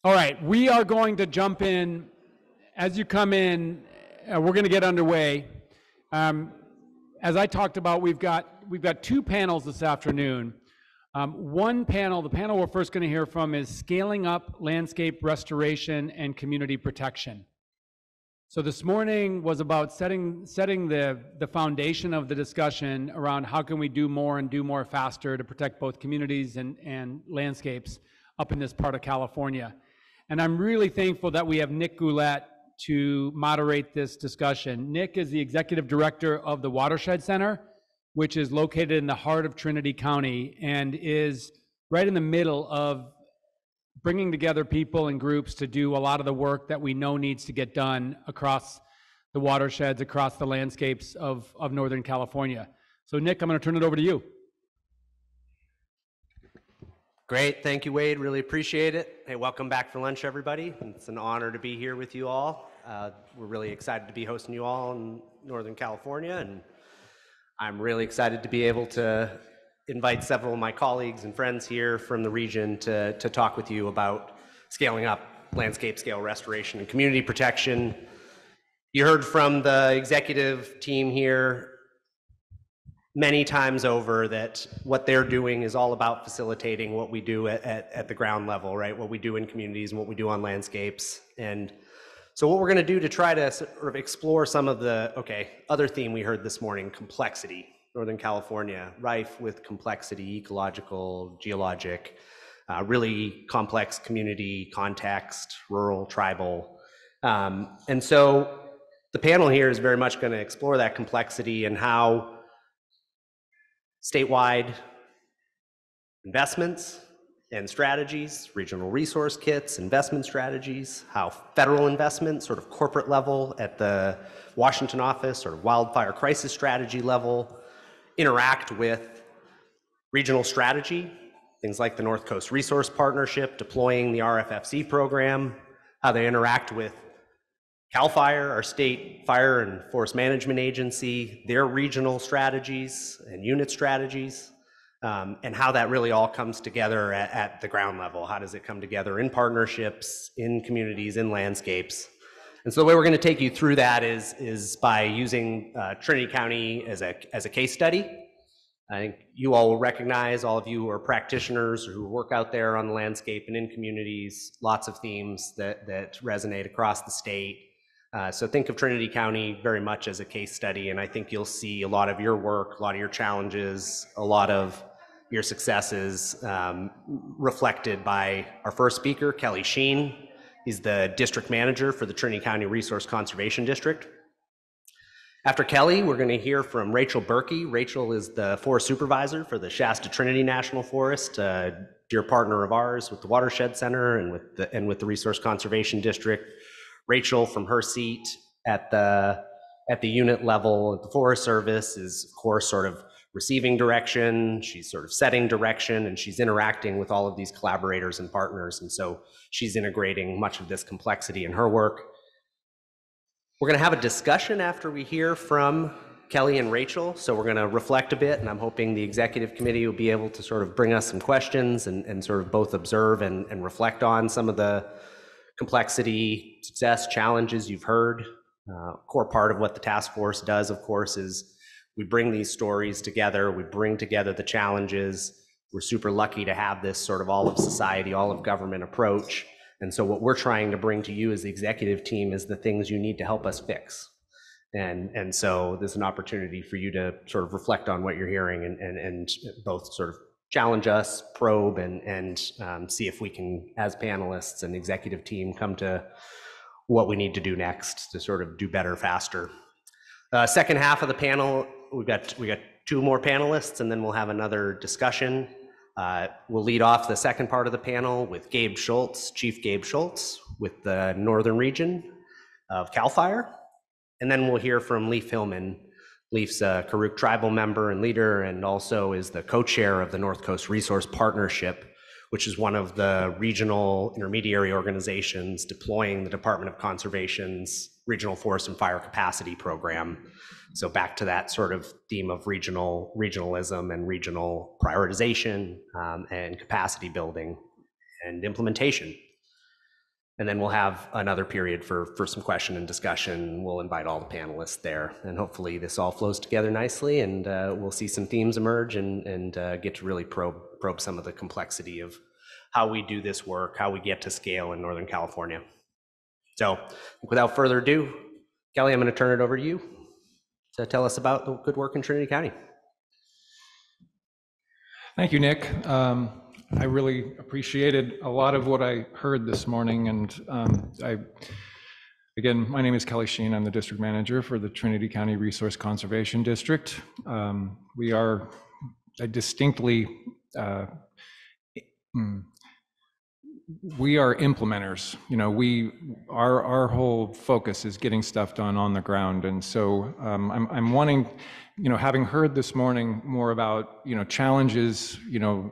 All right, we are going to jump in. As you come in, we're going to get underway. As I talked about, we've got two panels this afternoon. One panel, the panel we're first going to hear from, is Scaling Up Landscape Restoration and Community Protection. So this morning was about setting the foundation of the discussion around how can we do more and do more faster to protect both communities and landscapes up in this part of California. And I'm really thankful that we have Nick Goulet to moderate this discussion. Nick is the executive director of the Watershed Center, which is located in the heart of Trinity County and is right in the middle of bringing together people and groups to do a lot of the work that we know needs to get done across the watersheds, across the landscapes of Northern California. So Nick, I'm going to turn it over to you. Great, thank you, Wade. Really appreciate it. Hey, welcome back for lunch, everybody. It's an honor to be here with you all. We're really excited to be hosting you all in Northern California, and I'm really excited to be able to invite several of my colleagues and friends here from the region to talk with you about scaling up landscape scale restoration and community protection. You heard from the executive team here many times over that what they're doing is all about facilitating what we do at the ground level, right? What we do in communities and what we do on landscapes. And so what we're going to do to try to sort of explore some of the, other theme we heard this morning, complexity. Northern California, rife with complexity, ecological, geologic, really complex community context, rural, tribal. And so the panel here is very much going to explore that complexity and how statewide investments and strategies, regional resource kits, investment strategies, how federal investment, sort of corporate level at the Washington office or wildfire crisis strategy level, interact with regional strategy, things like the North Coast Resource Partnership, deploying the RFFC program, how they interact with CAL FIRE, our state fire and forest management agency, their regional strategies and unit strategies, and how that really all comes together at the ground level. How does it come together in partnerships, in communities, in landscapes? And so the way we're going to take you through that is by using Trinity County as a case study. I think you all will recognize, all of you who are practitioners or who work out there on the landscape and in communities, lots of themes that resonate across the state. So think of Trinity County very much as a case study, and I think you'll see a lot of your work, a lot of your challenges, a lot of your successes reflected by our first speaker, Kelly Sheen. He's the district manager for the Trinity County Resource Conservation District. After Kelly, we're going to hear from Rachel Berkey. Rachel is the forest supervisor for the Shasta Trinity National Forest, a dear partner of ours with the Watershed Center and with the Resource Conservation District. Rachel, from her seat at the unit level at the Forest Service, is of course sort of receiving direction, she's sort of setting direction, and she's interacting with all of these collaborators and partners, and so she's integrating much of this complexity in her work. We're going to have a discussion after we hear from Kelly and Rachel, so we're going to reflect a bit, and I'm hoping the executive committee will be able to sort of bring us some questions and sort of both observe and reflect on some of the complexity, success, challenges you've heard. Core part of what the task force does, of course, is we bring these stories together, we bring together the challenges. We're super lucky to have this sort of all of society, all of government approach. And so what we're trying to bring to you as the executive team is the things you need to help us fix. And so there's an opportunity for you to sort of reflect on what you're hearing and both sort of challenge us, probe, and see if we can, as panelists and executive team, come to what we need to do next to sort of do better, faster. Second half of the panel, we got two more panelists, and then we'll have another discussion. We'll lead off the second part of the panel with Gabe Schultz, Chief Gabe Schultz, with the Northern Region of CAL FIRE. And then we'll hear from Leif Hillman. Leif's a Karuk tribal member and leader, and also is the co-chair of the North Coast Resource Partnership, which is one of the regional intermediary organizations deploying the Department of Conservation's Regional Forest and Fire Capacity Program. So back to that sort of theme of regionalism and regional prioritization and capacity building and implementation. And then we'll have another period for some question and discussion. We'll invite all the panelists there, and hopefully this all flows together nicely, and we'll see some themes emerge and get to really probe some of the complexity of how we do this work, how we get to scale in Northern California. So without further ado, Kelly, I'm going to turn it over to you to tell us about the good work in Trinity County. Thank you, Nick. I really appreciated a lot of what I heard this morning, and again, my name is Kelly Sheen. I'm the district manager for the Trinity County Resource Conservation District. We are we are implementers. You know, our whole focus is getting stuff done on the ground, and so I'm wanting, you know, having heard this morning more about, you know, challenges, you know,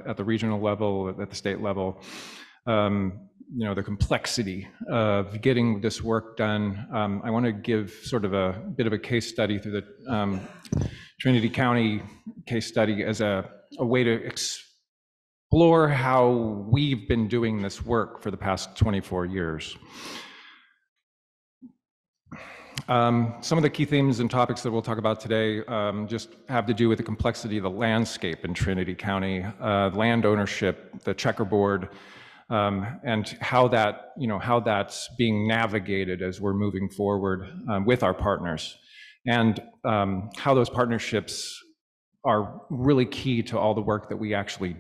at the regional level, at the state level, you know, the complexity of getting this work done. I want to give sort of a bit of a case study through the Trinity County case study as a way to explore how we've been doing this work for the past 24 years. Some of the key themes and topics that we'll talk about today just have to do with the complexity of the landscape in Trinity County, land ownership, the checkerboard, and how that, you know, how that's being navigated as we're moving forward with our partners, and how those partnerships are really key to all the work that we actually,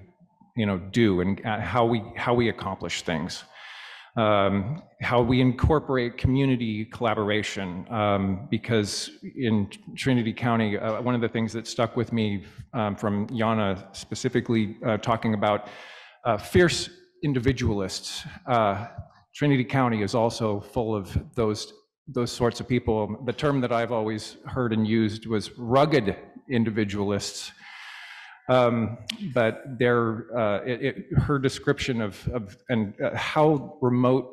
you know, do, and how we accomplish things. How we incorporate community collaboration, because in Trinity County, one of the things that stuck with me from Jana specifically talking about fierce individualists. Trinity County is also full of those sorts of people. The term that I've always heard and used was rugged individualists. But her description of how remote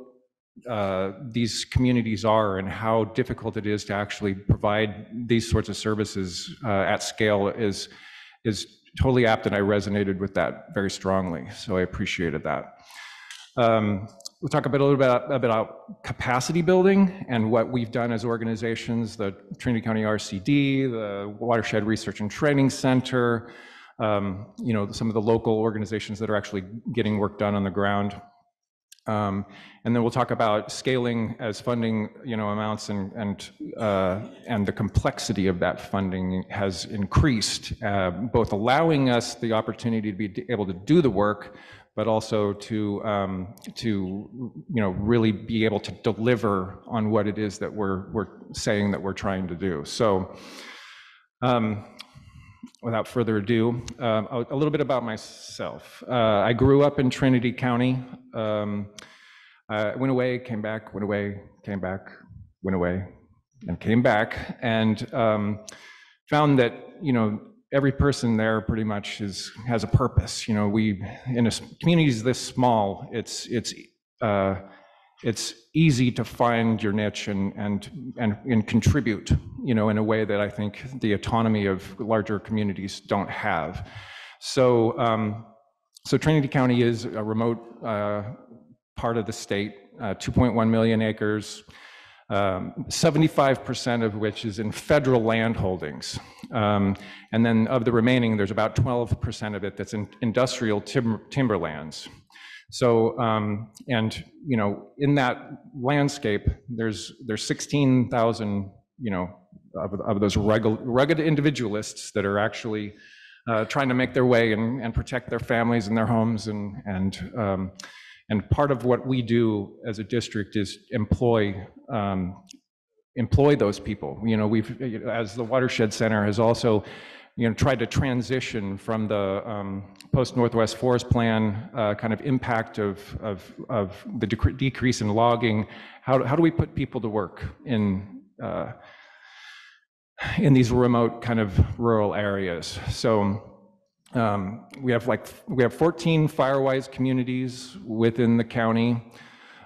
these communities are and how difficult it is to actually provide these sorts of services at scale is totally apt, and I resonated with that very strongly. So I appreciated that. We'll talk a little bit about capacity building and what we've done as organizations, the Trinity County RCD, the Watershed Research and Training Center, you know, some of the local organizations that are actually getting work done on the ground. And then we'll talk about scaling as funding, you know, amounts and the complexity of that funding has increased, both allowing us the opportunity to be able to do the work, but also to you know, really be able to deliver on what it is that we're saying that we're trying to do. So, without further ado, a little bit about myself. I grew up in Trinity County. I went away, came back, went away, came back, went away, and came back, and found that, you know, every person there pretty much has a purpose. You know, in a communities this small, it's easy to find your niche and contribute, you know, in a way that I think the autonomy of larger communities don't have. So, so Trinity County is a remote part of the state, 2.1 million acres, 75% of which is in federal land holdings. And then of the remaining, there's about 12% of it that's in industrial timberlands. So, and, you know, in that landscape, there's 16,000, you know, of those rugged individualists that are actually trying to make their way and protect their families and their homes. And part of what we do as a district is employ those people. You know, as the Watershed Center has also, you know, tried to transition from the post-Northwest Forest Plan kind of impact of the decrease in logging. How do we put people to work in these remote kind of rural areas? So we have 14 Firewise communities within the county,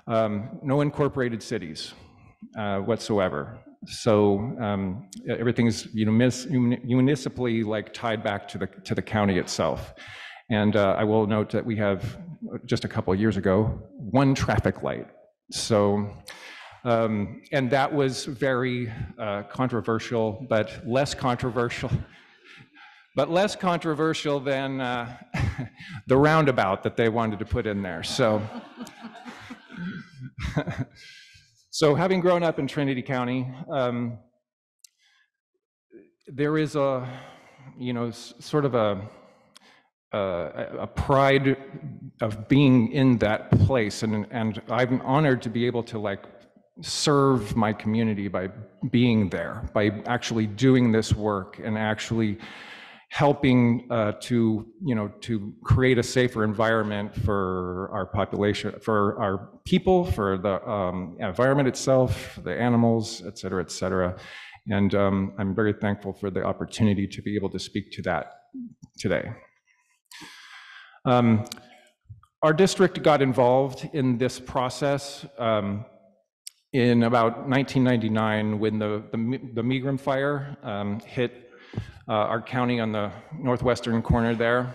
no incorporated cities whatsoever. So everything's, you know, municipally like tied back to the county itself. And I will note that we have, just a couple of years ago, one traffic light So, and that was very controversial, but less controversial. But less controversial than the roundabout that they wanted to put in there. So, so having grown up in Trinity County, there is a, you know, sort of a pride of being in that place, and I'm honored to be able to like serve my community by being there, by actually doing this work and actually helping to, you know, to create a safer environment for our population, for our people, for the environment itself, the animals, et cetera, and I'm very thankful for the opportunity to be able to speak to that today. Our district got involved in this process in about 1999 when the Megram fire hit our county on the northwestern corner there,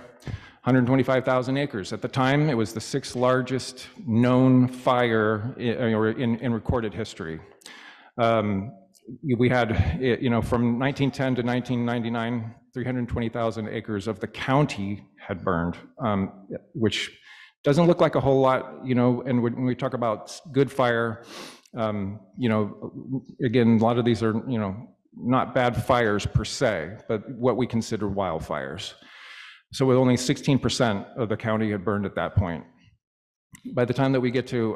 125,000 acres. At the time, it was the 6th largest known fire in recorded history. We had, you know, from 1910 to 1999, 320,000 acres of the county had burned, which doesn't look like a whole lot, you know, and when we talk about good fire, you know, again, a lot of these are, you know, not bad fires per se, but what we consider wildfires. So with only 16% of the county had burned at that point. By the time that we get to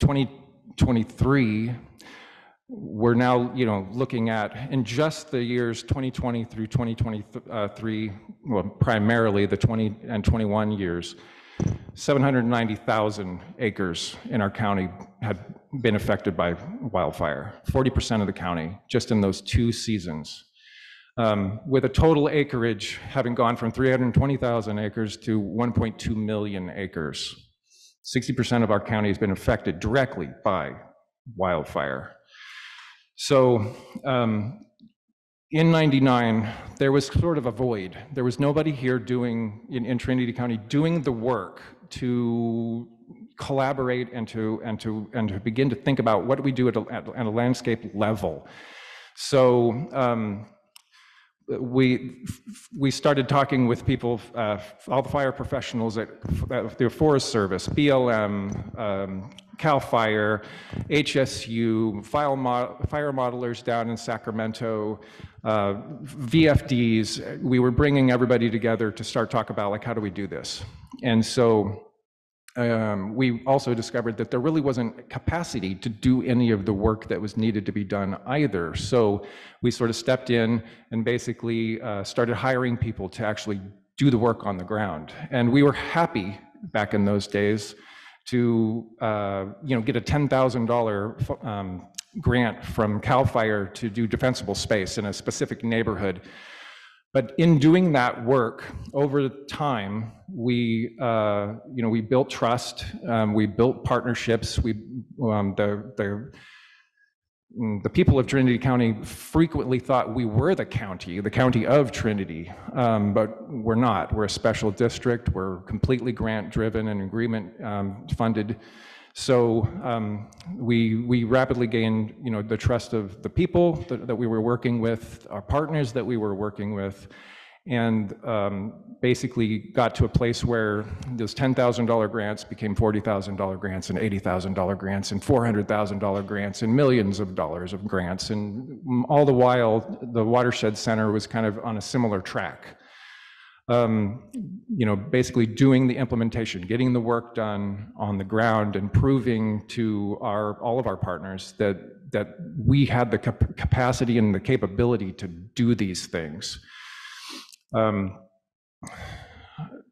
2023, we're now, you know, looking at, in just the years 2020 through 2023, well, primarily the 20 and 21 years, 790,000 acres in our county had been affected by wildfire, 40% of the county, just in those 2 seasons. With a total acreage having gone from 320,000 acres to 1.2 million acres. 60% of our county has been affected directly by wildfire. So in 99, there was sort of a void. There was nobody here doing, in Trinity County, doing the work to collaborate and to begin to think about what do we do at a landscape level. So we started talking with people, all the fire professionals at the Forest Service, BLM, CAL FIRE, HSU, fire modelers down in Sacramento, VFDs. We were bringing everybody together to start talk about, like, how do we do this? And so we also discovered that there really wasn't capacity to do any of the work that was needed to be done either. So we sort of stepped in and basically started hiring people to actually do the work on the ground. And we were happy back in those days to you know, get a $10,000 grant from CAL FIRE to do defensible space in a specific neighborhood. But in doing that work over time, we, you know, we built trust, we built partnerships. The people of Trinity County frequently thought we were the county of Trinity, but we're not. We're a special district. We're completely grant-driven and agreement funded. So we rapidly gained, you know, the trust of the people that we were working with, our partners that we were working with, and basically got to a place where those $10,000 grants became $40,000 grants and $80,000 grants and $400,000 grants and millions of dollars of grants. And all the while, the Watershed Center was kind of on a similar track. You know, basically doing the implementation, getting the work done on the ground, and proving to all of our partners that we had the capacity and the capability to do these things.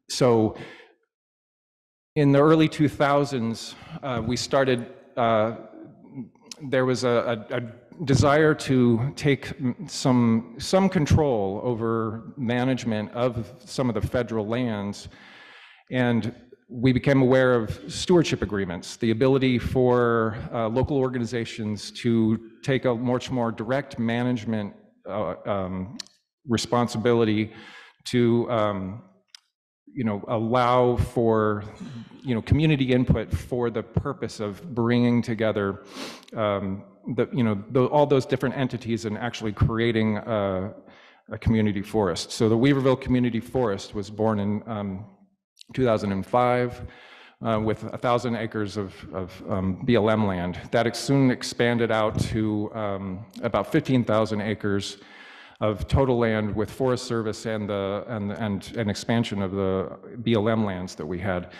So in the early 2000s, we started, there was a desire to take some control over management of some of the federal lands, and we became aware of stewardship agreements, the ability for local organizations to take a much more direct management responsibility to allow for, community input for the purpose of bringing together all those different entities and actually creating a community forest. So the Weaverville Community Forest was born in 2005 with 1,000 acres of BLM land. That soon expanded out to about 15,000 acres of total land with Forest Service and an expansion of the BLM lands that we had.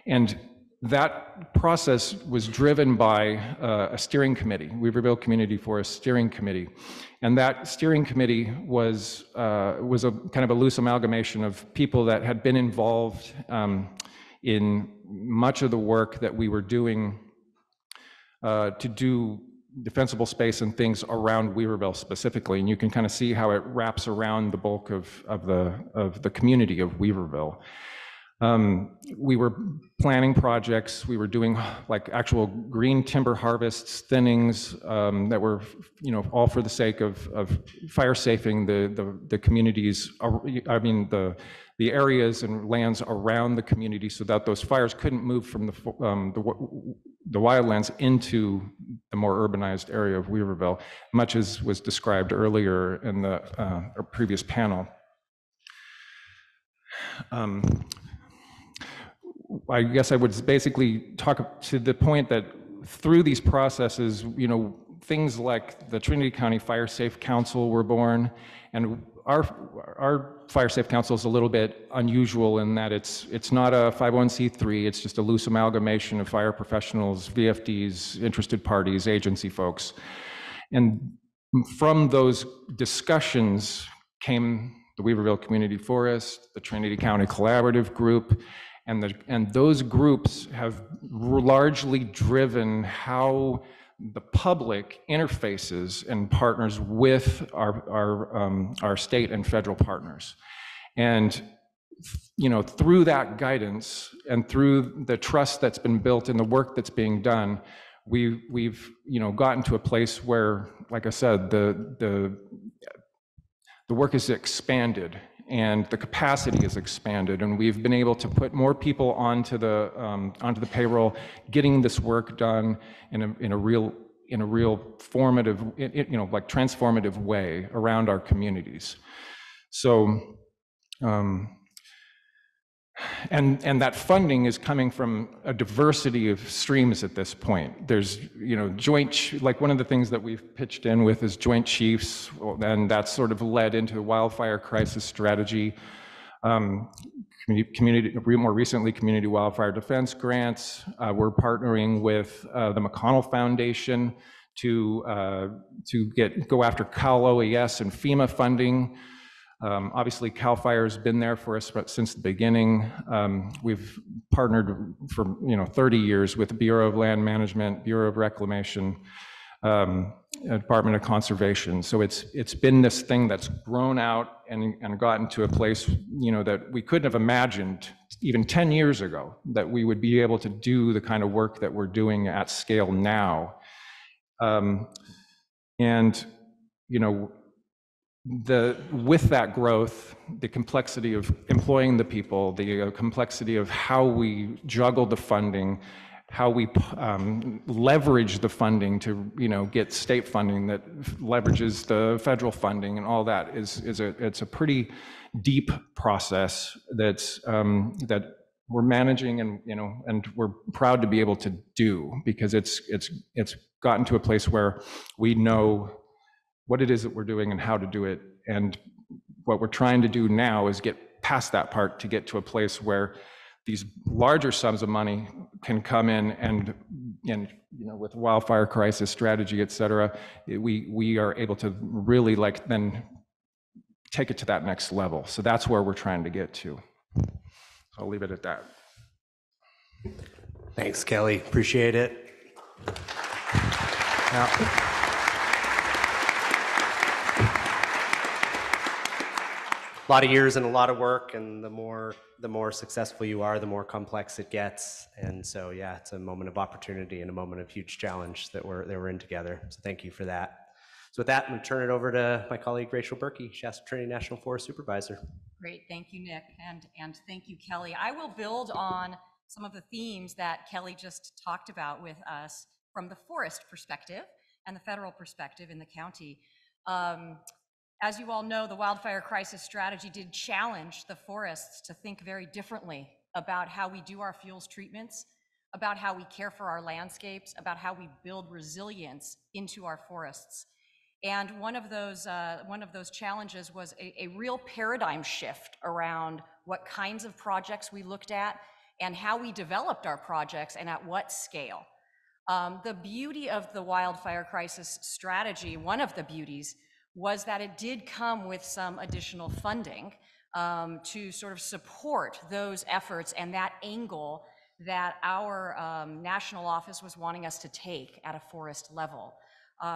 And that process was driven by a steering committee, Weaverville Community Forest Steering Committee. And that steering committee was a kind of a loose amalgamation of people that had been involved in much of the work that we were doing to do defensible space and things around Weaverville specifically. And you can kind of see how it wraps around the bulk of the community of Weaverville. We were planning projects. We were doing like actual green timber harvests, thinnings that were, all for the sake of fire safing the communities. I mean the areas and lands around the community, so that those fires couldn't move from the wildlands into the more urbanized area of Weaverville, much as was described earlier in the previous panel. I guess I would basically talk to the point that through these processes, things like the Trinity County Fire Safe Council were born, and our Fire Safe Council is a little bit unusual in that it's not a 501c3, it's just a loose amalgamation of fire professionals, VFDs, interested parties, agency folks. And from those discussions came the Weaverville Community Forest, the Trinity County Collaborative Group, and those groups have largely driven how the public interfaces and partners with our state and federal partners. And through that guidance and through the trust that's been built and the work that's being done, we've gotten to a place where, like I said, the work is expanded and the capacity is expanded, and we've been able to put more people onto the payroll, getting this work done in a real formative, like transformative way around our communities. So, and that funding is coming from a diversity of streams at this point. There's, like one of the things that we've pitched in with is Joint Chiefs, and that's sort of led into the wildfire crisis strategy. More recently, community wildfire defense grants. We're partnering with the McConnell Foundation to go after Cal OES and FEMA funding. Obviously, CAL FIRE has been there for us since the beginning. We've partnered for 30 years with the Bureau of Land Management, Bureau of Reclamation, Department of Conservation. So it's been this thing that's grown out and gotten to a place that we couldn't have imagined even 10 years ago, that we would be able to do the kind of work that we're doing at scale now. With that growth, the complexity of employing the people, the complexity of how we juggle the funding, how we leverage the funding to get state funding that leverages the federal funding, and all that it's a pretty deep process that's that we're managing, and we're proud to be able to do, because it's gotten to a place where we know what it is that we're doing and how to do it. And what we're trying to do now is get past that part to get to a place where these larger sums of money can come in and with wildfire crisis strategy, et cetera, we are able to really then take it to that next level. So that's where we're trying to get to. So I'll leave it at that. Thanks, Kelly. Appreciate it. Now, a lot of years and a lot of work, and the more successful you are, the more complex it gets. And so, yeah, it's a moment of opportunity and a moment of huge challenge that we're in together. So thank you for that. So with that, I'm going to turn it over to my colleague Rachel Berkey, Shasta Trinity National Forest Supervisor. Great, thank you, Nick, and thank you, Kelly. I will build on some of the themes that Kelly just talked about with us from the forest perspective and the federal perspective in the county. As you all know, the wildfire crisis strategy did challenge the forests to think very differently about how we do our fuels treatments, about how we care for our landscapes, about how we build resilience into our forests. And one of those challenges was a real paradigm shift around what kinds of projects we looked at and how we developed our projects and at what scale. The beauty of the wildfire crisis strategy, one of the beauties, was that it did come with some additional funding to sort of support those efforts and that angle that our national office was wanting us to take at a forest level.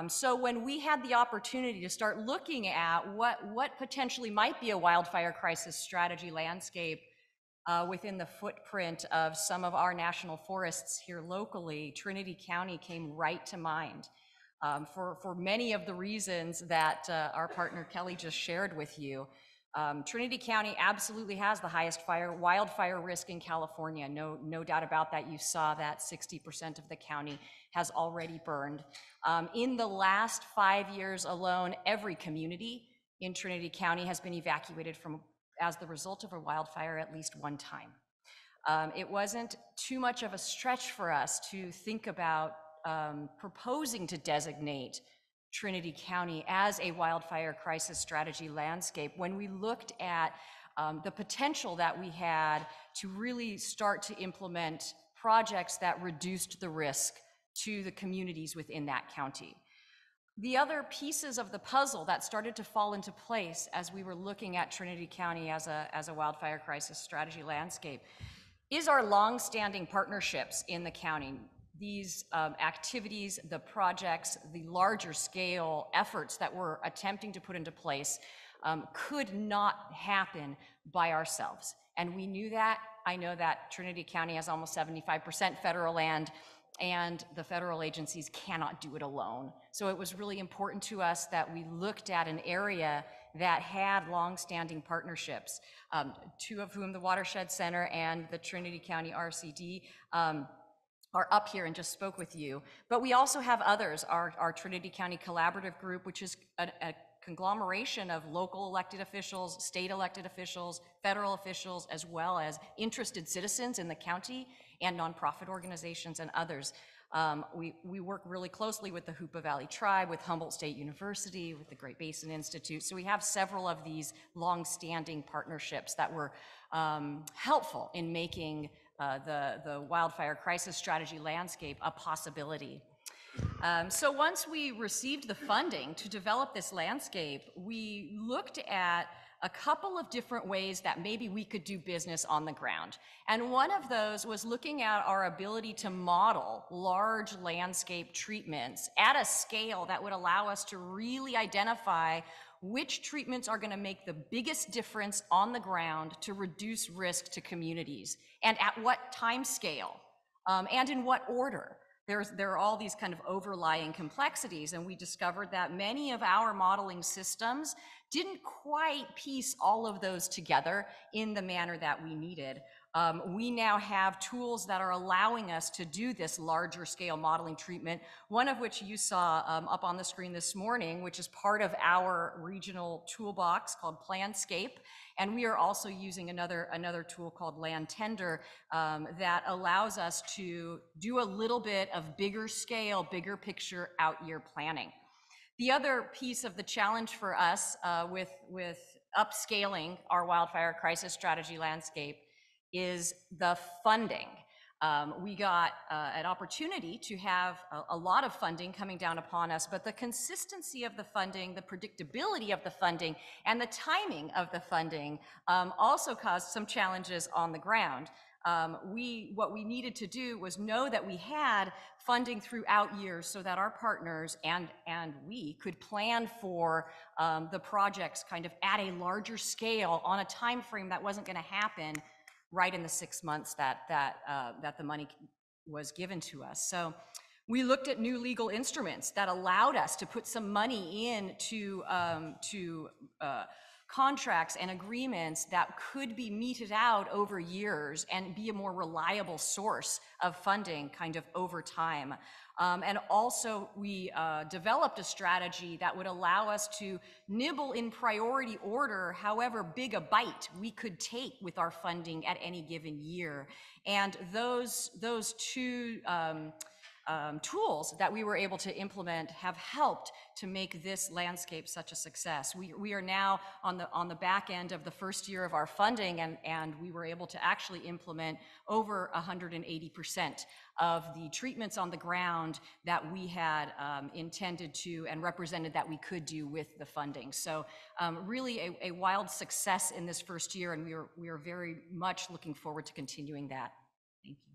So when we had the opportunity to start looking at what potentially might be a wildfire crisis strategy landscape within the footprint of some of our national forests here locally, Trinity County came right to mind for many of the reasons that our partner Kelly just shared with you. Trinity County absolutely has the highest wildfire risk in California. No doubt about that. You saw that 60% of the county has already burned. In the last 5 years alone, every community in Trinity County has been evacuated as the result of a wildfire at least one time. It wasn't too much of a stretch for us to think about proposing to designate Trinity County as a wildfire crisis strategy landscape when we looked at the potential that we had to really start to implement projects that reduced the risk to the communities within that county. The other pieces of the puzzle that started to fall into place as we were looking at Trinity County as a wildfire crisis strategy landscape is our long-standing partnerships in the county. These activities, the projects, the larger scale efforts that we're attempting to put into place could not happen by ourselves. And we knew that. I know that Trinity County has almost 75% federal land, and the federal agencies cannot do it alone. So it was really important to us that we looked at an area that had long-standing partnerships, two of whom, the Watershed Center and the Trinity County RCD, are up here and just spoke with you. But we also have others, our Trinity County Collaborative Group, which is a conglomeration of local elected officials, state elected officials, federal officials, as well as interested citizens in the county and nonprofit organizations and others. We work really closely with the Hoopa Valley Tribe, with Humboldt State University, with the Great Basin Institute. So we have several of these long-standing partnerships that were helpful in making the wildfire crisis strategy landscape a possibility. So once we received the funding to develop this landscape, we looked at a couple of different ways that maybe we could do business on the ground. And one of those was looking at our ability to model large landscape treatments at a scale that would allow us to really identify which treatments are going to make the biggest difference on the ground to reduce risk to communities, and at what time scale, and in what order. There are all these kind of overlying complexities, and we discovered that many of our modeling systems didn't quite piece all of those together in the manner that we needed. We now have tools that are allowing us to do this larger scale modeling treatment, one of which you saw up on the screen this morning, which is part of our regional toolbox called Planscape. And we are also using another tool called Land Tender that allows us to do a little bit of bigger scale, bigger picture out-year planning. The other piece of the challenge for us with upscaling our wildfire crisis strategy landscape is the funding. We got an opportunity to have a lot of funding coming down upon us, but the consistency of the funding, the predictability of the funding, and the timing of the funding also caused some challenges on the ground. What we needed to do was know that we had funding throughout years so that our partners and we could plan for the projects kind of at a larger scale on a time frame that wasn't going to happen right in the 6 months that the money was given to us. So we looked at new legal instruments that allowed us to put some money in to contracts and agreements that could be meted out over years and be a more reliable source of funding kind of over time. And also we developed a strategy that would allow us to nibble in priority order however big a bite we could take with our funding at any given year. And those two tools that we were able to implement have helped to make this landscape such a success. We are now on the back end of the first year of our funding, and we were able to actually implement over 180% of the treatments on the ground that we had intended to and represented that we could do with the funding. So really a wild success in this first year, and we are very much looking forward to continuing that. Thank you.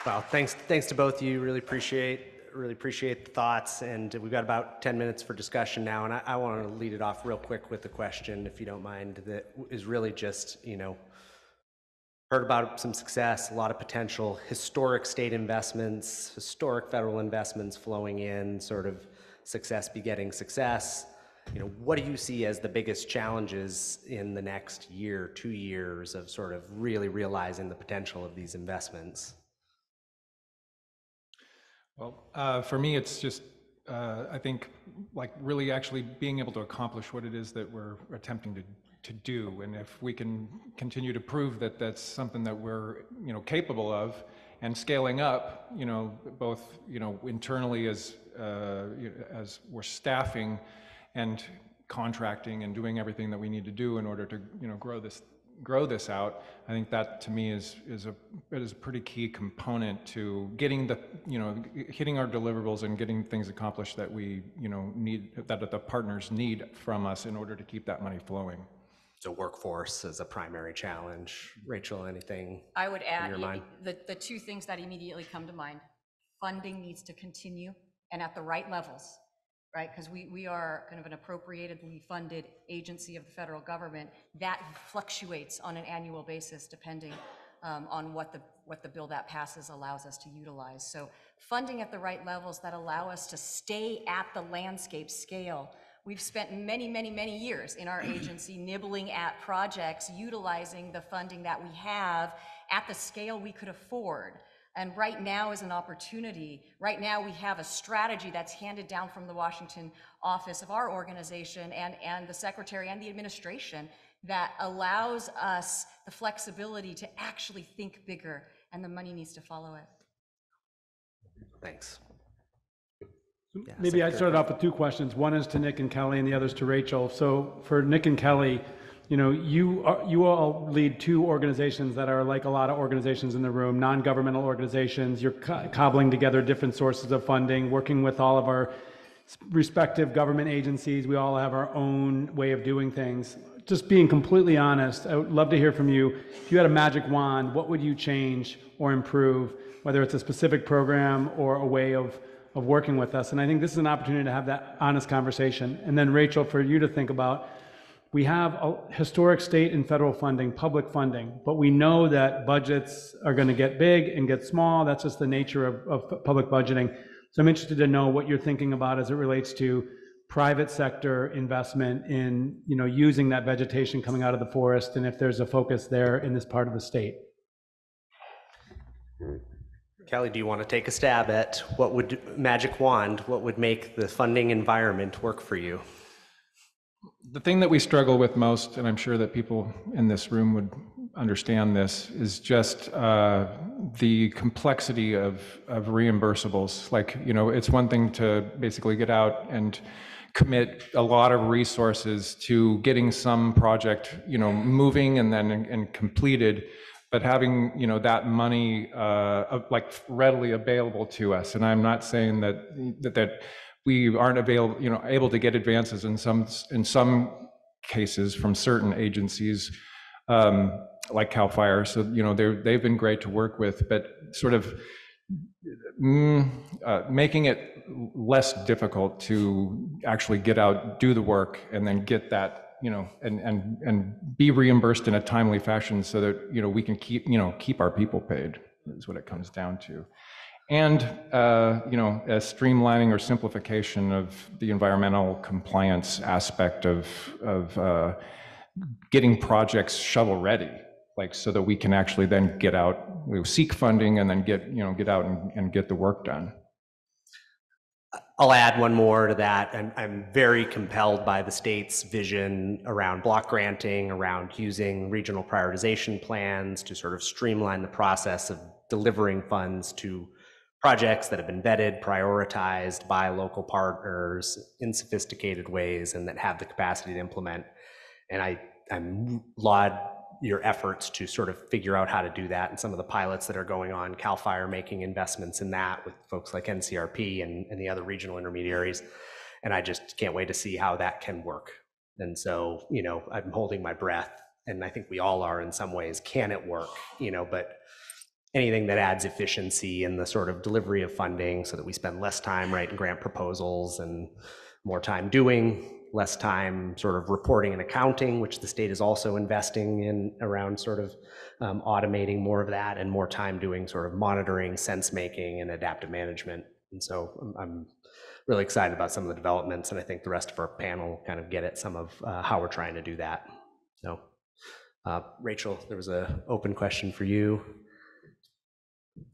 Well, thanks to both of you. Really appreciate the thoughts, and we've got about 10 minutes for discussion now, and I want to lead it off real quick with a question, if you don't mind, that is really just, heard about some success, a lot of potential, historic state investments, historic federal investments flowing in, sort of success begetting success. What do you see as the biggest challenges in the next year, 2 years of sort of really realizing the potential of these investments? Well, for me, it's just, I think, like really actually being able to accomplish what it is that we're attempting to do. And if we can continue to prove that that's something that we're, capable of, and scaling up, both, internally as we're staffing and contracting and doing everything that we need to do in order to, grow this out. I think that to me is a pretty key component to getting hitting our deliverables and getting things accomplished that we need, that the partners need from us in order to keep that money flowing. So workforce is a primary challenge. Rachel, anything I would add in your mind? the two things that immediately come to mind. Funding needs to continue and at the right levels, right? Because we are kind of an appropriatedly funded agency of the federal government that fluctuates on an annual basis depending on what the bill that passes allows us to utilize. So funding at the right levels that allow us to stay at the landscape scale. We've spent many, many, many years in our agency nibbling at projects, utilizing the funding that we have at the scale we could afford. And right now is an opportunity. Right now we have a strategy that's handed down from the Washington office of our organization and the secretary and the administration that allows us the flexibility to actually think bigger, and the money needs to follow it. Thanks. Yeah, Maybe I'd start off with two questions. One is to Nick and Kelly and the other's to Rachel. So for Nick and Kelly, you all lead two organizations that are like a lot of organizations in the room, non-governmental organizations. You're cobbling together different sources of funding, working with all of our respective government agencies. We all have our own way of doing things. Just being completely honest, I would love to hear from you. If you had a magic wand, what would you change or improve, whether it's a specific program or a way of working with us? And I think this is an opportunity to have that honest conversation. And then Rachel, for you to think about, we have a historic state and federal funding, public funding, but we know that budgets are going to get big and get small. That's just the nature of public budgeting. So I'm interested to know what you're thinking about as it relates to private sector investment in, using that vegetation coming out of the forest, and if there's a focus there in this part of the state. Kelly, do you want to take a stab at what would make the funding environment work for you? The thing that we struggle with most, and I'm sure that people in this room would understand this, is just the complexity of reimbursables. Like, it's one thing to basically get out and commit a lot of resources to getting some project, moving and completed, but having, that money like readily available to us. And I'm not saying that we aren't able to get advances in some cases from certain agencies, like CAL FIRE. So they've been great to work with, but sort of making it less difficult to actually get out, do the work, and then get that and be reimbursed in a timely fashion, so that we can keep our people paid, is what it comes down to. and a streamlining or simplification of the environmental compliance aspect of getting projects shovel ready, like so that we can actually then get out, seek funding, and then get out and get the work done. I'll add one more to that. I'm very compelled by the state's vision around block granting, around using regional prioritization plans to sort of streamline the process of delivering funds to projects that have been vetted, prioritized by local partners in sophisticated ways and that have the capacity to implement. And I laud your efforts to sort of figure out how to do that, and some of the pilots that are going on, CAL FIRE making investments in that with folks like NCRP and the other regional intermediaries. And I just can't wait to see how that can work. And so, I'm holding my breath, and I think we all are in some ways. Can it work? But anything that adds efficiency in the sort of delivery of funding so that we spend less time writing grant proposals and more time doing, less time sort of reporting and accounting, which the state is also investing in around sort of automating more of that, and more time doing sort of monitoring, sense making, and adaptive management. And so I'm really excited about some of the developments, and I think the rest of our panel kind of get at some of how we're trying to do that. So Rachel, there was an open question for you.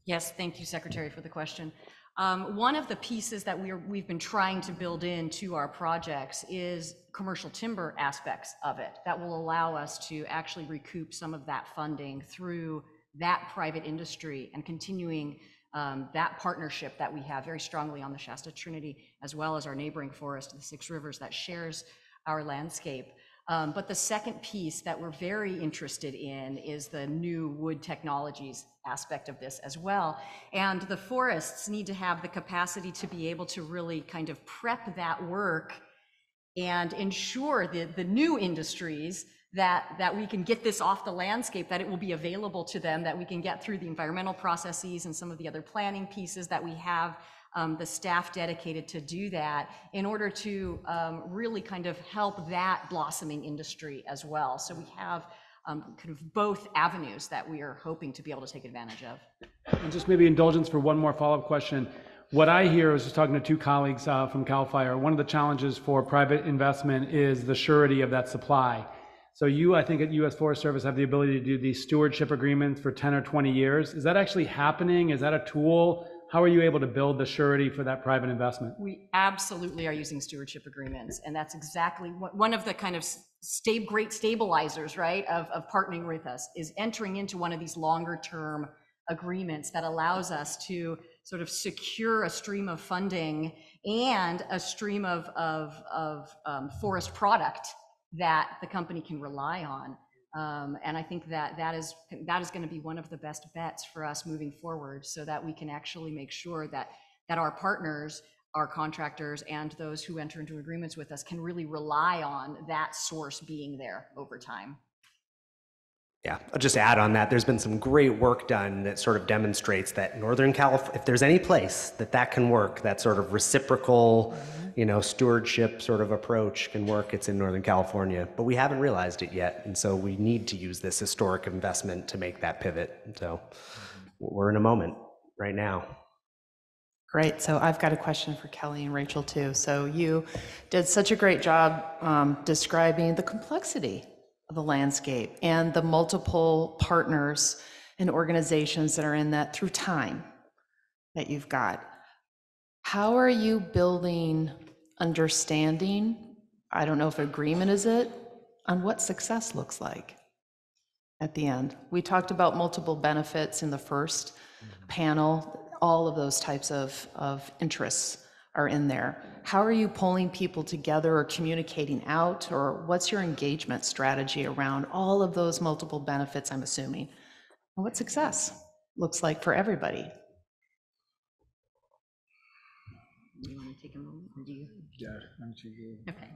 Yes, thank you, Secretary, for the question. One of the pieces that we've been trying to build into our projects is commercial timber aspects of it that will allow us to actually recoup some of that funding through that private industry, and continuing that partnership that we have very strongly on the Shasta Trinity, as well as our neighboring forest, the Six Rivers, that shares our landscape. But the second piece that we're very interested in is the new wood technologies aspect of this as well. And the forests need to have the capacity to be able to really kind of prep that work and ensure the new industries that we can get this off the landscape, that it will be available to them, that we can get through the environmental processes and some of the other planning pieces, that we have the staff dedicated to do that in order to really kind of help that blossoming industry as well. So we have kind of both avenues that we are hoping to be able to take advantage of. And just maybe indulgence for one more follow-up question. What I hear, I was just talking to two colleagues from CAL FIRE, one of the challenges for private investment is the surety of that supply. So you, I think at U.S. Forest Service, have the ability to do these stewardship agreements for 10 or 20 years. Is that actually happening? Is that a tool? How are you able to build the surety for that private investment? We absolutely are using stewardship agreements, and that's exactly what one of the kind of great stabilizers, right, of partnering with us, is entering into one of these longer term agreements that allows us to sort of secure a stream of funding and a stream of forest product that the company can rely on. And I think that is going to be one of the best bets for us moving forward, so that we can actually make sure that our partners, our contractors, and those who enter into agreements with us can really rely on that source being there over time. Yeah, I'll just add on that. There's been some great work done that sort of demonstrates that Northern California, if there's any place that can work, that sort of reciprocal, stewardship sort of approach can work, it's in Northern California. But we haven't realized it yet, and so we need to use this historic investment to make that pivot. So we're in a moment right now. Great. So I've got a question for Kelly and Rachel too. So you did such a great job describing the complexity of the landscape and the multiple partners and organizations that are in that through time that you've got. How are you building understanding? I don't know if agreement is it, on what success looks like at the end. We talked about multiple benefits in the first panel. All of those types of interests are in there. How are you pulling people together or communicating out, or what's your engagement strategy around all of those multiple benefits, I'm assuming, and what success looks like for everybody? Do you want to take a moment, or do you? Yeah, why don't you go? Okay.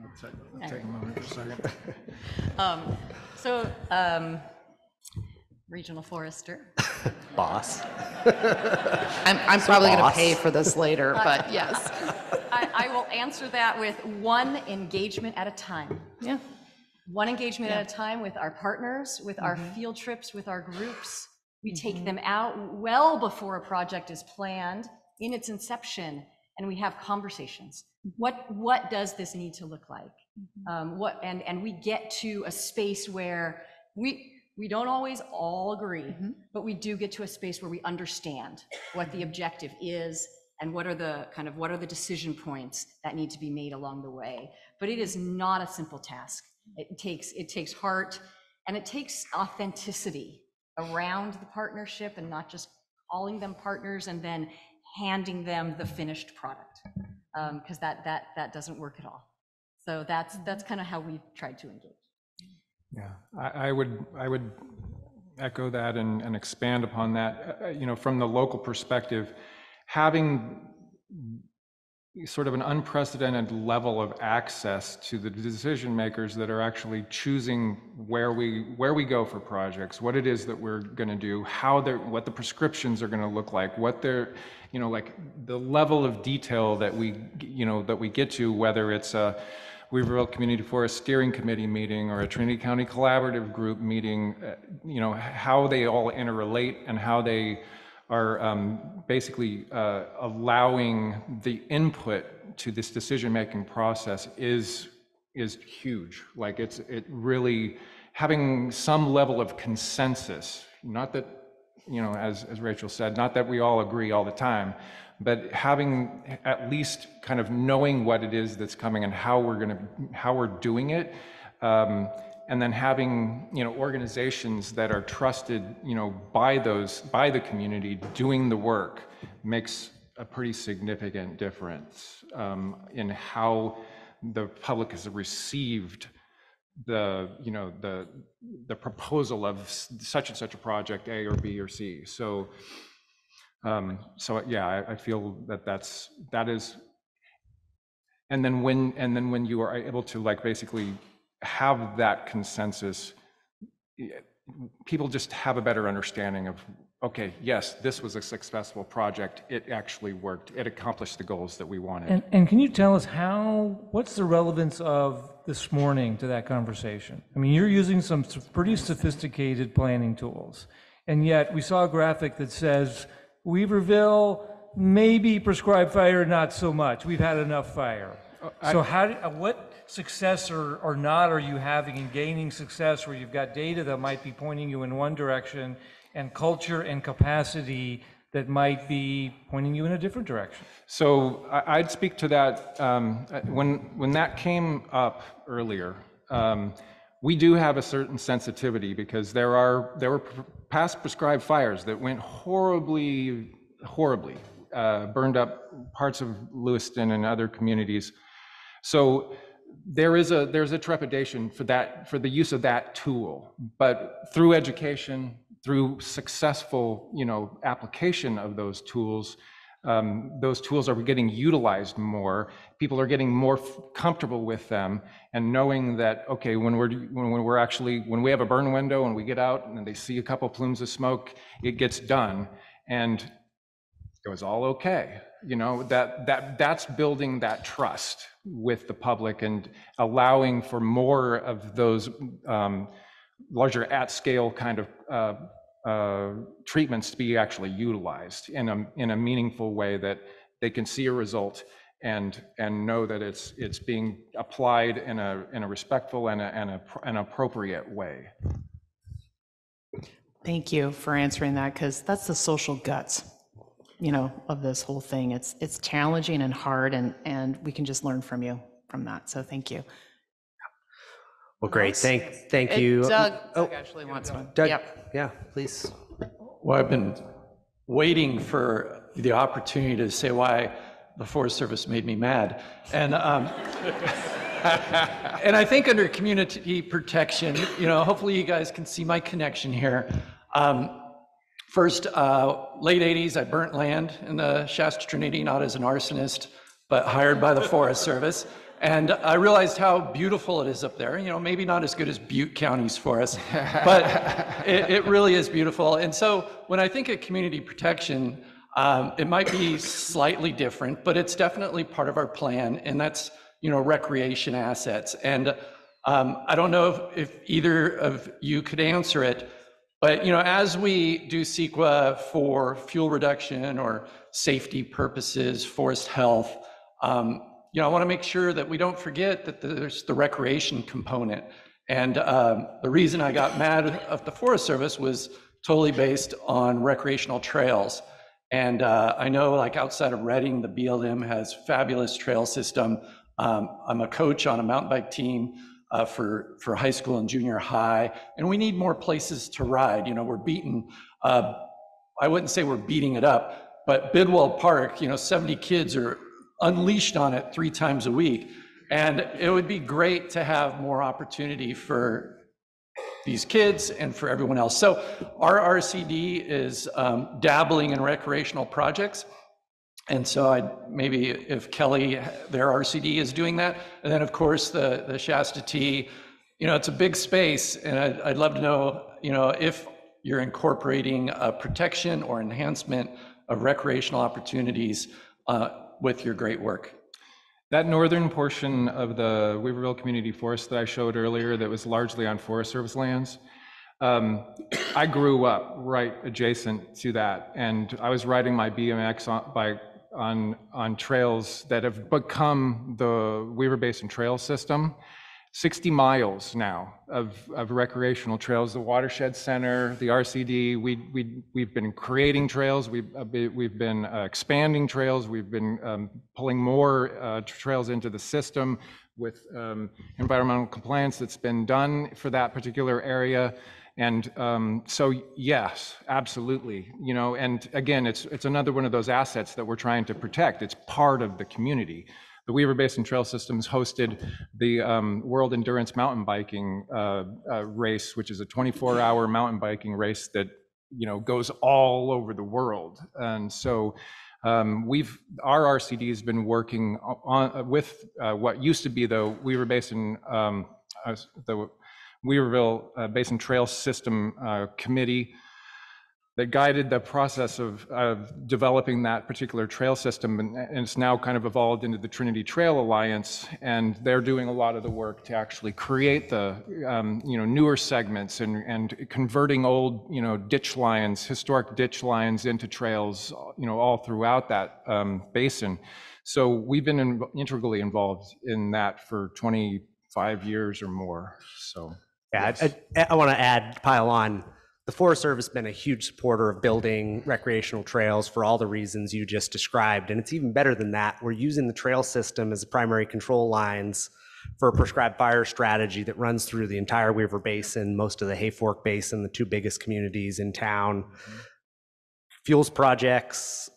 I'll take a moment for a second. Regional Forester. Boss. I'm probably going to pay for this later, but yes. I will answer that with one engagement at a time. Yeah. One engagement at a time with our partners, with our field trips, with our groups, We take them out well before a project is planned in its inception, and we have conversations. What does this need to look like? And we get to a space where we don't always all agree, but we do get to a space where we understand what the objective is and what are the decision points that need to be made along the way. But it is not a simple task. It takes heart, and it takes authenticity around the partnership, and not just calling them partners and then handing them the finished product, because that doesn't work at all. So that's kind of how we've tried to engage. Yeah, I would echo that and expand upon that. You know, from the local perspective, having sort of an unprecedented level of access to the decision makers that are actually choosing where we go for projects, what it is that we're going to do, what the prescriptions are going to look like, what they're, you know, like the level of detail that we get to, whether it's a Weaverville Community Forest Steering Committee meeting or a Trinity County Collaborative Group meeting, you know, how they all interrelate and how they are basically allowing the input to this decision-making process is huge. Like it really having some level of consensus, not that, you know, as Rachel said, not that we all agree all the time, but having at least kind of knowing what it is that's coming and how we're doing it. And then having, you know, organizations that are trusted, you know, by the community doing the work makes a pretty significant difference in how the public has received the proposal of such and such a project, A or B or C. So yeah, I feel that is, and then when you are able to like basically have that consensus, people just have a better understanding of, okay, yes, this was a successful project. It actually worked. It accomplished the goals that we wanted. And can you tell us what's the relevance of this morning to that conversation? I mean, you're using some pretty sophisticated planning tools, and yet we saw a graphic that says Weaverville, maybe prescribed fire, not so much. We've had enough fire. So what success or not are you having in gaining success where you've got data that might be pointing you in one direction and culture and capacity that might be pointing you in a different direction? So I'd speak to that. When that came up earlier, we do have a certain sensitivity because there were past prescribed fires that went horribly, burned up parts of Lewiston and other communities. So there's a trepidation for the use of that tool, but through education, through successful, you know, application of those tools are getting utilized more. People are getting more comfortable with them and knowing that, okay, when we have a burn window and we get out and they see a couple plumes of smoke, it gets done and it was all okay. You know, that's building that trust with the public and allowing for more of those larger at-scale kind of treatments to be actually utilized in a meaningful way that they can see a result and know that it's being applied in a respectful and an appropriate way. Thank you for answering that, because that's the social guts, you know, of this whole thing. It's challenging and hard, and we can just learn from you from that. So thank you. Well, great. Thank you. Doug actually wants one. Doug, yep. Yeah, please. Well, I've been waiting for the opportunity to say why the Forest Service made me mad. And and I think under community protection, you know, hopefully you guys can see my connection here. First, late 80s, I burnt land in the Shasta Trinity, not as an arsonist, but hired by the Forest Service. And I realized how beautiful it is up there. You know, maybe not as good as Butte County's forest, but it really is beautiful. And so when I think of community protection, it might be slightly different, but it's definitely part of our plan, and that's, you know, recreation assets. And I don't know if either of you could answer it, But, as we do CEQA for fuel reduction or safety purposes, forest health, I want to make sure that we don't forget that there's the recreation component. And the reason I got mad at the Forest Service was totally based on recreational trails. And I know, like, outside of Reading, the BLM has fabulous trail system. I'm a coach on a mountain bike team for high school and junior high, and we need more places to ride. We're beating, I wouldn't say we're beating it up, but Bidwell Park, 70 kids are unleashed on it 3 times a week. And it would be great to have more opportunity for these kids and for everyone else. So our RCD is dabbling in recreational projects. And so maybe if Kelly, their RCD is doing that. And then of course the Shasta T, it's a big space, and I'd love to know, if you're incorporating protection or enhancement of recreational opportunities with your great work. That northern portion of the Weaverville Community Forest that I showed earlier that was largely on Forest Service lands, I grew up right adjacent to that, and I was riding my BMX on trails that have become the Weaver Basin Trail System. 60 miles now of recreational trails, the Watershed Center, the RCD. We've been creating trails, we've been expanding trails, we've been pulling more trails into the system with environmental compliance that's been done for that particular area. And so yes, absolutely, and again, it's another one of those assets that we're trying to protect. It's part of the community. The Weaver Basin Trail Systems hosted the World Endurance Mountain Biking race, which is a 24-hour mountain biking race that goes all over the world. And so our RCD has been working with what used to be the Weaver Basin, the Weaverville Basin Trail System Committee that guided the process of developing that particular trail system, and it's now kind of evolved into the Trinity Trail Alliance, and they're doing a lot of the work to actually create the newer segments and converting old ditch lines, historic ditch lines into trails, all throughout that basin. So we've been integrally involved in that for 25 years or more. So yeah, yes. I want to pile on. The Forest Service has been a huge supporter of building recreational trails for all the reasons you just described. And it's even better than that. We're using the trail system as the primary control lines for a prescribed fire strategy that runs through the entire Weaver Basin, most of the Hayfork Basin, the 2 biggest communities in town. Fuels projects,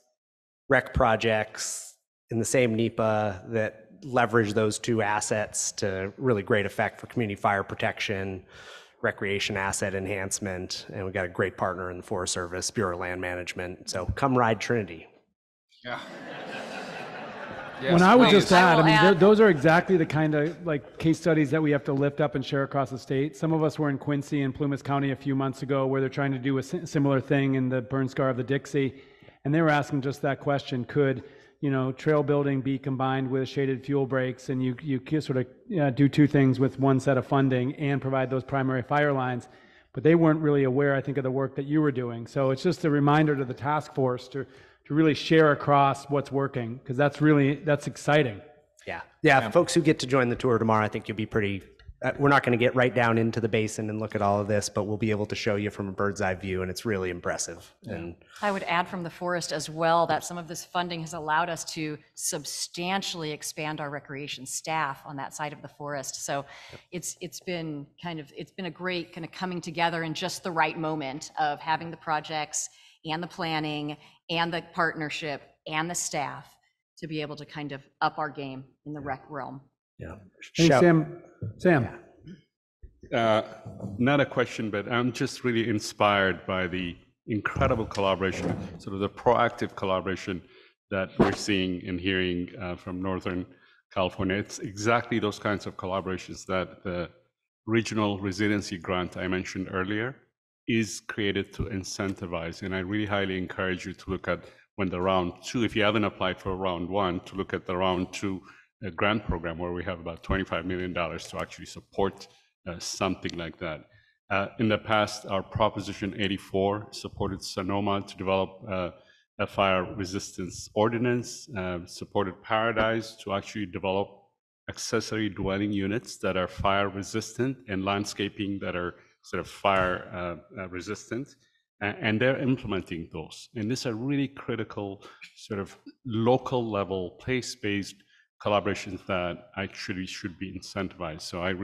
rec projects in the same NEPA that leverage those 2 assets to really great effect for community fire protection, recreation asset enhancement, and we've got a great partner in the Forest Service, Bureau of Land Management. So come ride Trinity. Yeah. When I would just add, add- those are exactly the kind of case studies that we have to lift up and share across the state. Some of us were in Quincy and Plumas County a few months ago where they're trying to do a similar thing in the burn scar of the Dixie, and they were asking just that question: could trail building be combined with shaded fuel breaks, and you can sort of do 2 things with 1 set of funding and provide those primary fire lines. But they weren't really aware, I think, of the work that you were doing. So it's just a reminder to the task force to really share across what's working, because that's exciting. Yeah. Folks who get to join the tour tomorrow, I think you'll be pretty, we're not going to get right down into the basin and look at all of this, but we'll be able to show you from a bird's eye view, and it's really impressive. Yeah. And I would add from the forest as well that some of this funding has allowed us to substantially expand our recreation staff on that side of the forest. So it's been a great kind of coming together in just the right moment of having the projects and the planning and the partnership and the staff to be able to kind of up our game in the rec realm. yeah. Thanks, Sam. Not a question, but I'm just really inspired by the incredible collaboration, sort of the proactive collaboration that we're seeing and hearing from Northern California. It's exactly those kinds of collaborations that the Regional Resiliency Grant I mentioned earlier is created to incentivize. And I really highly encourage you to look at when the round 2, if you haven't applied for round 1, to look at the round 2 grant program where we have about $25 million to actually support something like that. In the past, our Proposition 84 supported Sonoma to develop a fire resistance ordinance, supported Paradise to actually develop accessory dwelling units that are fire resistant and landscaping that are sort of fire resistant. And they're implementing those. And these are really critical sort of local level, place-based collaborations that actually should be incentivized. So I'm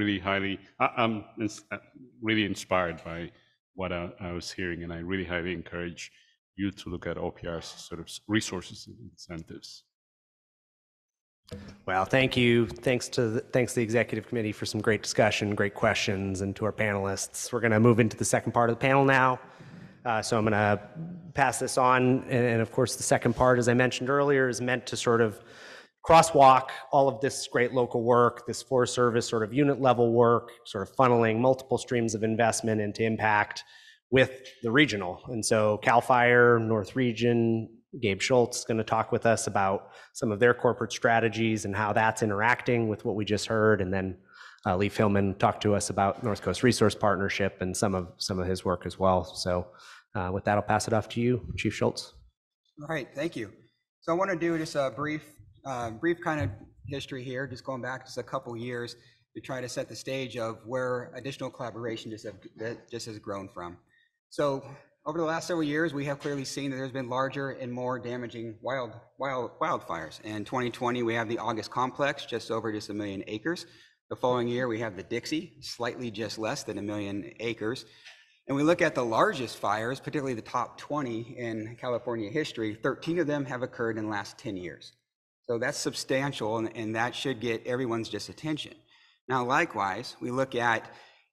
really inspired by what I was hearing, and I really highly encourage you to look at OPR's sort of resources and incentives. Well, thank you. Thanks to the executive committee for some great discussion, great questions, and to our panelists. We're going to move into the second part of the panel now. So I'm going to pass this on. And of course, the second part, as I mentioned earlier, is meant to sort of crosswalk all of this great local work, this Forest Service sort of unit level work, sort of funneling multiple streams of investment into impact with the regional. And so CAL FIRE, North Region, Gabe Schultz is going to talk with us about some of their corporate strategies and how that's interacting with what we just heard. And then Lee Philman talked to us about North Coast Resource Partnership and some of his work as well. So with that, I'll pass it off to you, Chief Schultz. All right, thank you. So I want to do just a brief kind of history here, just going back just a couple years to try to set the stage of where additional collaboration just has grown from. So over the last several years, we have clearly seen that there's been larger and more damaging wildfires. In 2020, we have the August Complex, just over 1 million acres. The following year, we have the Dixie, slightly just less than 1 million acres. And we look at the largest fires, particularly the top 20 in California history, 13 of them have occurred in the last 10 years. So that's substantial, and that should get everyone's just attention. Now, likewise, we look at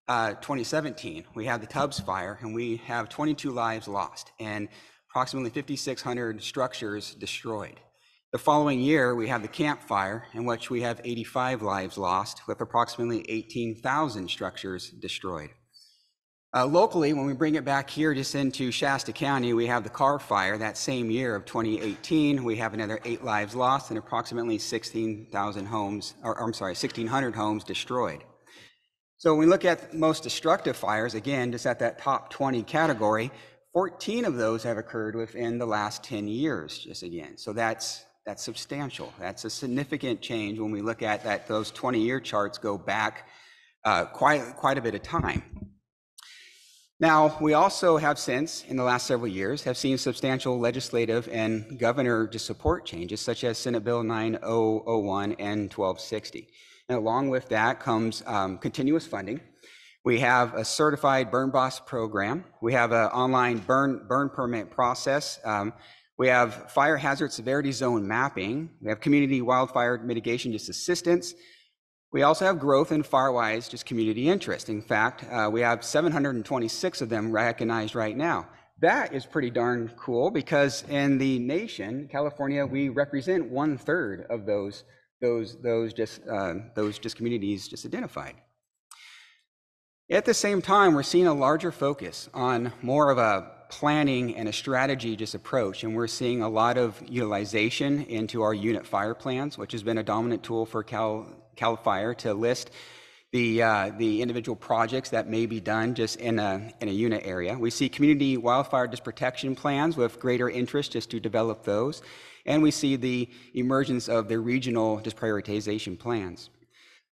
2017, we have the Tubbs fire, and we have 22 lives lost and approximately 5,600 structures destroyed. The following year, we have the Camp Fire, in which we have 85 lives lost with approximately 18,000 structures destroyed. Locally, when we bring it back here just into Shasta County, we have the Carr Fire. That same year of 2018, we have another 8 lives lost and approximately 1,600 homes destroyed. So when we look at most destructive fires, again, just at that top 20 category, 14 of those have occurred within the last 10 years, just again. So that's substantial. That's a significant change when we look at that. Those 20-year charts go back quite a bit of time. Now, we also have since, in the last several years, have seen substantial legislative and governor support changes, such as Senate Bill 9001 and 1260. And along with that comes continuous funding. We have a certified burn boss program. We have an online burn permit process. We have fire hazard severity zone mapping. We have community wildfire mitigation assistance. We also have growth in FireWise community interest. In fact, we have 726 of them recognized right now. That is pretty darn cool because in the nation, California, we represent 1/3 of those communities identified. At the same time, we're seeing a larger focus on more of a planning and a strategy approach, and we're seeing a lot of utilization into our unit fire plans, which has been a dominant tool for CAL FIRE to list the individual projects that may be done just in a unit area. We see community wildfire protection plans with greater interest just to develop those, and we see the emergence of the regional prioritization plans.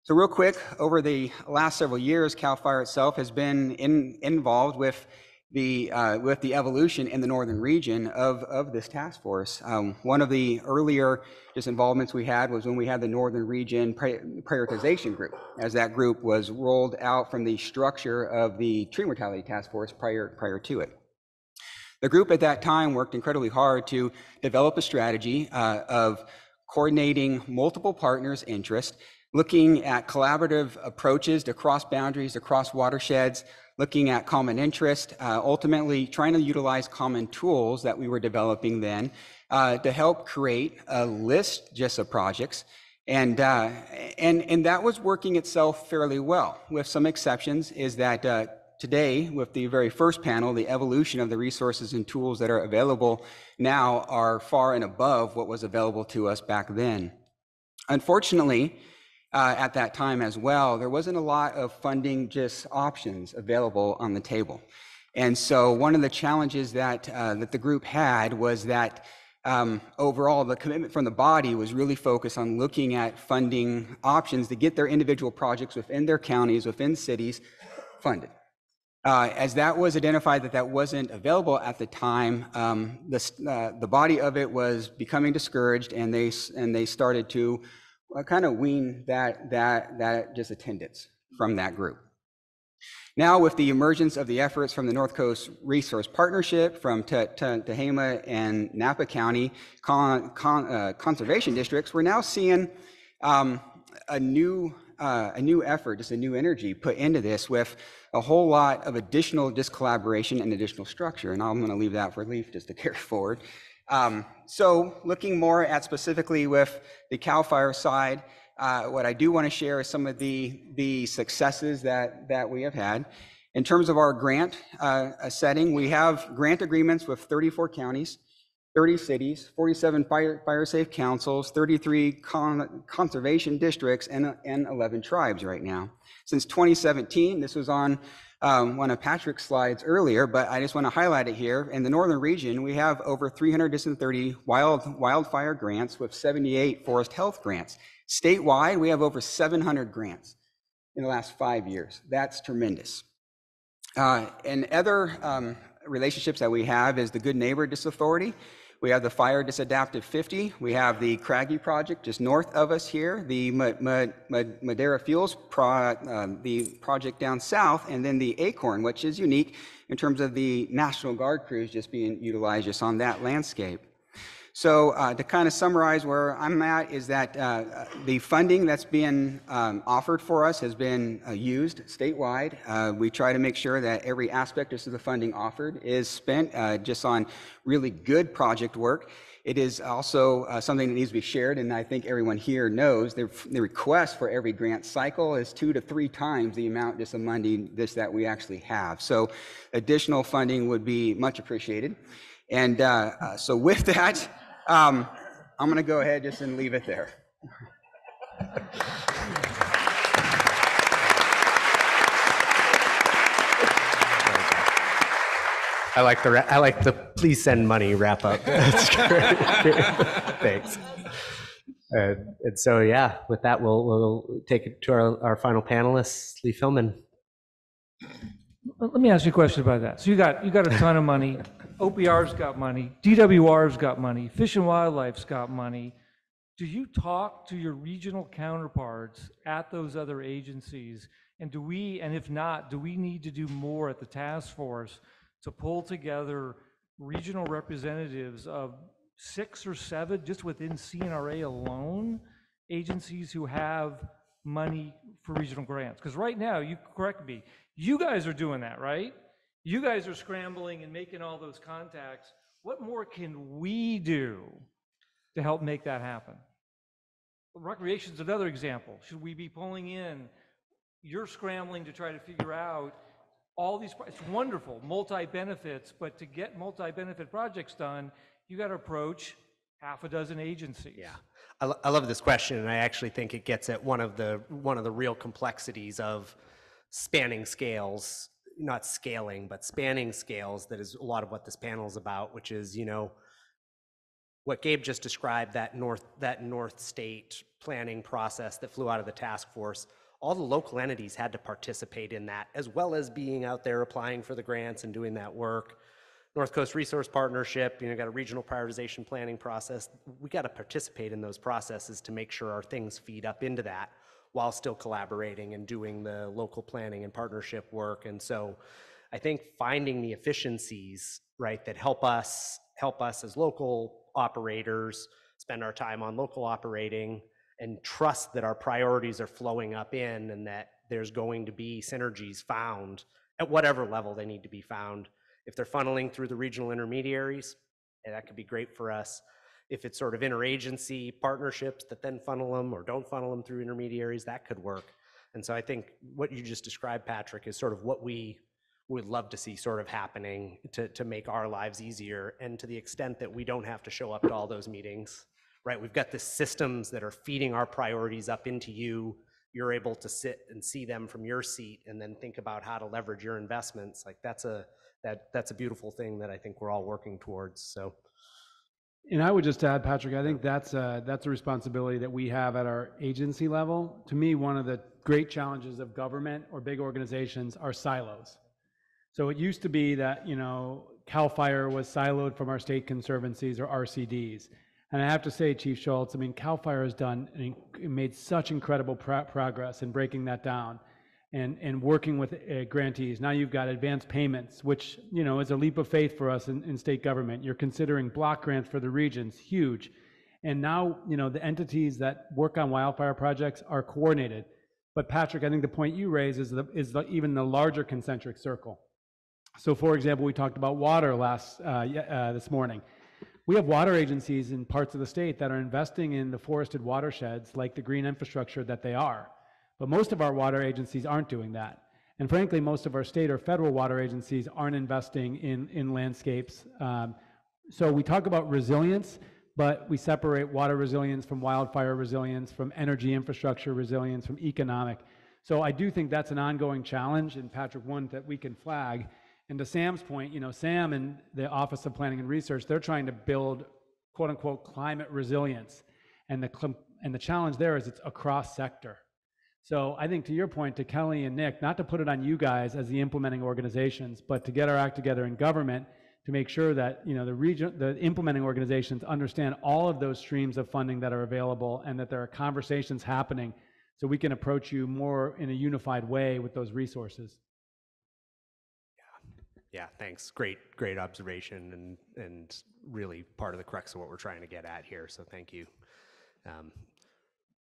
So real quick, over the last several years, CAL FIRE itself has been involved with the evolution in the northern region of this task force. One of the earlier involvements we had was when we had the northern region prioritization group, as that group was rolled out from the structure of the tree mortality task force prior to it. The group at that time worked incredibly hard to develop a strategy of coordinating multiple partners' interests, looking at collaborative approaches to cross boundaries, across watersheds, looking at common interest, ultimately trying to utilize common tools that we were developing then to help create a list of projects. And that was working itself fairly well, with some exceptions, is that today, with the very first panel, the evolution of the resources and tools that are available now are far and above what was available to us back then. Unfortunately, at that time as well, there wasn't a lot of funding just options available on the table. And so one of the challenges that, that the group had was that overall the commitment from the body was really focused on looking at funding options to get their individual projects within their counties, within cities, funded. As that was identified that that wasn't available at the time, the body of it was becoming discouraged, and they started to kind of wean that just attendance from that group. Now, with the emergence of the efforts from the North Coast Resource Partnership, from Tehama and Napa County conservation districts, we're now seeing a new effort, just a new energy put into this, with a whole lot of additional just collaboration and additional structure. And I'm going to leave that for Leif just to carry forward. So looking more at specifically with the CAL FIRE side, what I do want to share is some of the successes that we have had. In terms of our grant setting, we have grant agreements with 34 counties, 30 cities, 47 fire safe councils, 33 conservation districts, and 11 tribes right now. Since 2017, this was on one of Patrick's slides earlier, but I just want to highlight it here. In the northern region, we have over 330 wildfire grants with 78 forest health grants. Statewide, we have over 700 grants in the last 5 years. That's tremendous. And other relationships that we have is the Good Neighbor Dis Authority. We have the Fire Disadaptive 50. We have the Craggy Project just north of us here, the Madera Fuels, the project down south, and then the Acorn, which is unique in terms of the National Guard crews just being utilized just on that landscape. So to kind of summarize where I'm at is that the funding that's being offered for us has been used statewide. We try to make sure that every aspect of the funding offered is spent just on really good project work. It is also something that needs to be shared, and I think everyone here knows the request for every grant cycle is 2 to 3 times the amount just of money that we actually have. So additional funding would be much appreciated. And so with that, I'm going to go ahead just and leave it there. I like the please send money wrap up. That's great. Thanks. And so, yeah, with that, we'll take it to our final panelists, Leif Hillman. Let me ask you a question about that. So you got a ton of money. OPR's got money. DWR's got money. Fish and Wildlife's got money. Do you talk to your regional counterparts at those other agencies? And if not, do we need to do more at the task force to pull together regional representatives of 6 or 7, just within CNRA alone, agencies who have money for regional grants? Because right now, you correct me, you guys are doing that, right? You guys are scrambling and making all those contacts. What more can we do to help make that happen? Recreation's another example. Should we be pulling in? You're scrambling to try to figure out all these, it's wonderful, multi-benefits, but to get multi-benefit projects done, you got to approach half a dozen agencies. Yeah, I love this question, and I actually think it gets at one of the real complexities of spanning scales, not scaling, but spanning scales. That is a lot of what this panel is about, which is, you know, what Gabe just described, that North State planning process that flew out of the task force. All the local entities had to participate in that, as well as being out there applying for the grants and doing that work. North Coast Resource Partnership, you know, got a regional prioritization planning process. We got to participate in those processes to make sure our things feed up into that while still collaborating and doing the local planning and partnership work. And so I think finding the efficiencies, right, that help us as local operators spend our time on local operating and trust that our priorities are flowing up in, and that there's going to be synergies found at whatever level they need to be found. If they're funneling through the regional intermediaries, that could be great for us. If it's sort of interagency partnerships that then funnel them or don't funnel them through intermediaries, that could work. And so I think what you just described, Patrick, is sort of what we would love to see sort of happening to make our lives easier, and to the extent that we don't have to show up to all those meetings, right? We've got the systems that are feeding our priorities up into you. You're able to sit and see them from your seat and then think about how to leverage your investments. Like that's a beautiful thing that I think we're all working towards. So. And I would just add, Patrick, I think that's a responsibility that we have at our agency level. To me, one of the great challenges of government or big organizations are silos. So it used to be that, you know, CAL FIRE was siloed from our state conservancies or RCDs. And I have to say, Chief Schultz, I mean, CAL FIRE has made such incredible progress in breaking that down and working with grantees. Now you've got advanced payments, which, you know, is a leap of faith for us in state government. You're considering block grants for the regions, huge. And now, you know, the entities that work on wildfire projects are coordinated. But Patrick, I think the point you raise is even the larger concentric circle. So for example, we talked about water this morning. We have water agencies in parts of the state that are investing in the forested watersheds like the green infrastructure that they are. But most of our water agencies aren't doing that. And frankly, most of our state or federal water agencies aren't investing in landscapes. So we talk about resilience, but we separate water resilience from wildfire resilience, from energy infrastructure resilience, from economic. So I do think that's an ongoing challenge, and Patrick, one that we can flag. And to Sam's point, you know, Sam and the Office of Planning and Research, they're trying to build quote unquote climate resilience. And the challenge there is it's across sector. So I think to your point, to Kelly and Nick, not to put it on you guys as the implementing organizations, but to get our act together in government to make sure that, you know, the implementing organizations understand all of those streams of funding that are available and that there are conversations happening so we can approach you more in a unified way with those resources. Yeah, thanks. Great observation and really part of the crux of what we're trying to get at here. So thank you.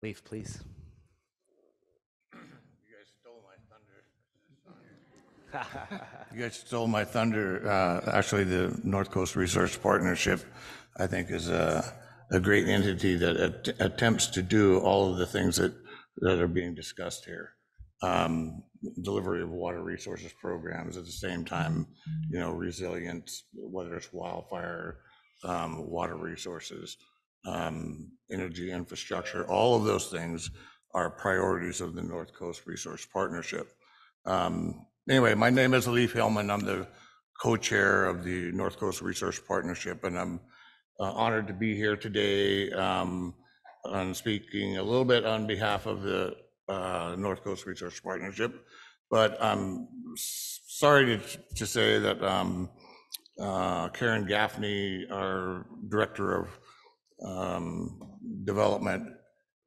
Leif, please. You guys stole my thunder. Actually, the North Coast Research Partnership, I think, is a great entity that attempts to do all of the things that are being discussed here. Delivery of water resources programs at the same time, you know, resilience, whether it's wildfire, water resources, energy infrastructure, all of those things are priorities of the North Coast Resource Partnership. Anyway, my name is Leif Hillman. I'm the co-chair of the North Coast Research Partnership, and I'm honored to be here today and speaking a little bit on behalf of the North Coast Research Partnership. But I'm sorry to say that Karen Gaffney, our director of development,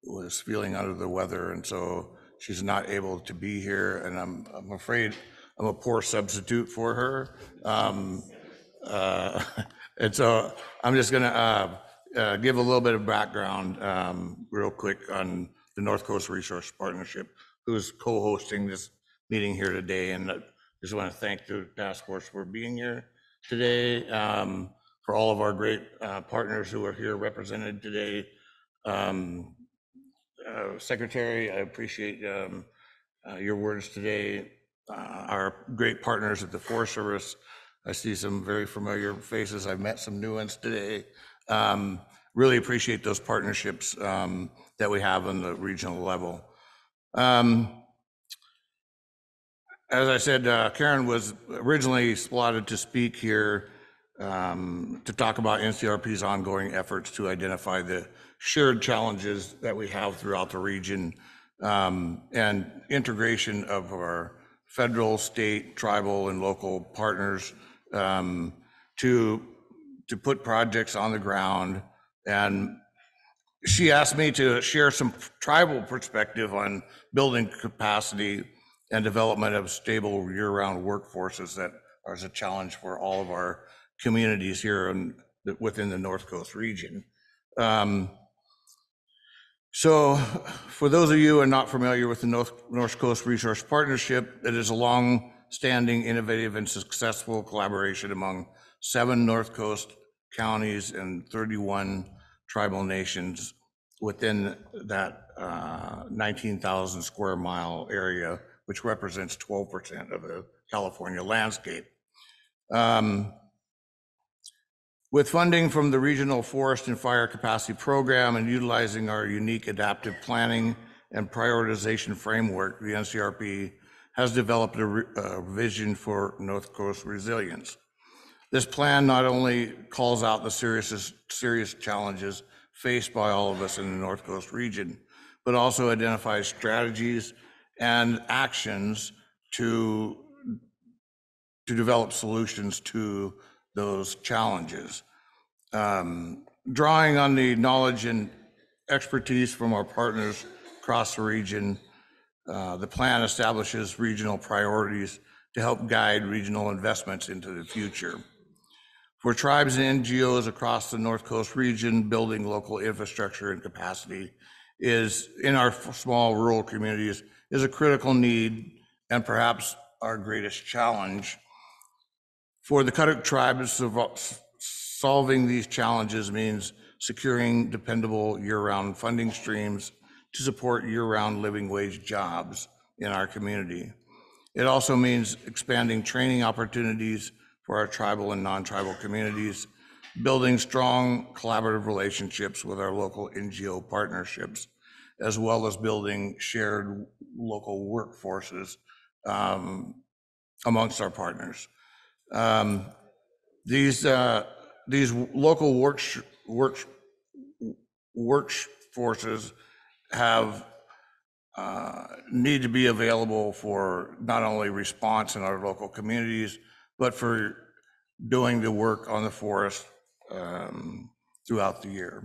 was feeling under the weather, and so she's not able to be here, and I'm afraid I'm a poor substitute for her. And so I'm just gonna give a little bit of background real quick on the North Coast Resource Partnership, who's co-hosting this meeting here today. And I just want to thank the task force for being here today, for all of our great partners who are here represented today. Secretary, I appreciate your words today. Our great partners at the Forest Service, I see some very familiar faces. I've met some new ones today. Really appreciate those partnerships that we have on the regional level. As I said, Karen was originally slotted to speak here to talk about NCRP's ongoing efforts to identify the shared challenges that we have throughout the region and integration of our federal, state, tribal, and local partners to put projects on the ground. And she asked me to share some tribal perspective on building capacity and development of stable year-round workforces that are a challenge for all of our communities here within the North Coast region. So for those of you who are not familiar with the North Coast Resource Partnership, it is a long-standing, innovative, and successful collaboration among 7 North Coast counties and 31 tribal nations within that 19,000 square mile area, which represents 12% of the California landscape. With funding from the Regional Forest and Fire Capacity Program and utilizing our unique adaptive planning and prioritization framework, the NCRP has developed a vision for North Coast resilience. This plan not only calls out the serious challenges faced by all of us in the North Coast region, but also identifies strategies and actions to develop solutions to those challenges. Drawing on the knowledge and expertise from our partners across the region, the plan establishes regional priorities to help guide regional investments into the future. For tribes and NGOs across the North Coast region, building local infrastructure and capacity is, in our small rural communities, is a critical need and perhaps our greatest challenge. For the Kuduk tribe, solving these challenges means securing dependable year-round funding streams to support year-round living wage jobs in our community. It also means expanding training opportunities for our tribal and non-tribal communities, building strong collaborative relationships with our local NGO partnerships, as well as building shared local workforces amongst our partners. These local workforces have need to be available for not only response in our local communities, but for doing the work on the forest throughout the year.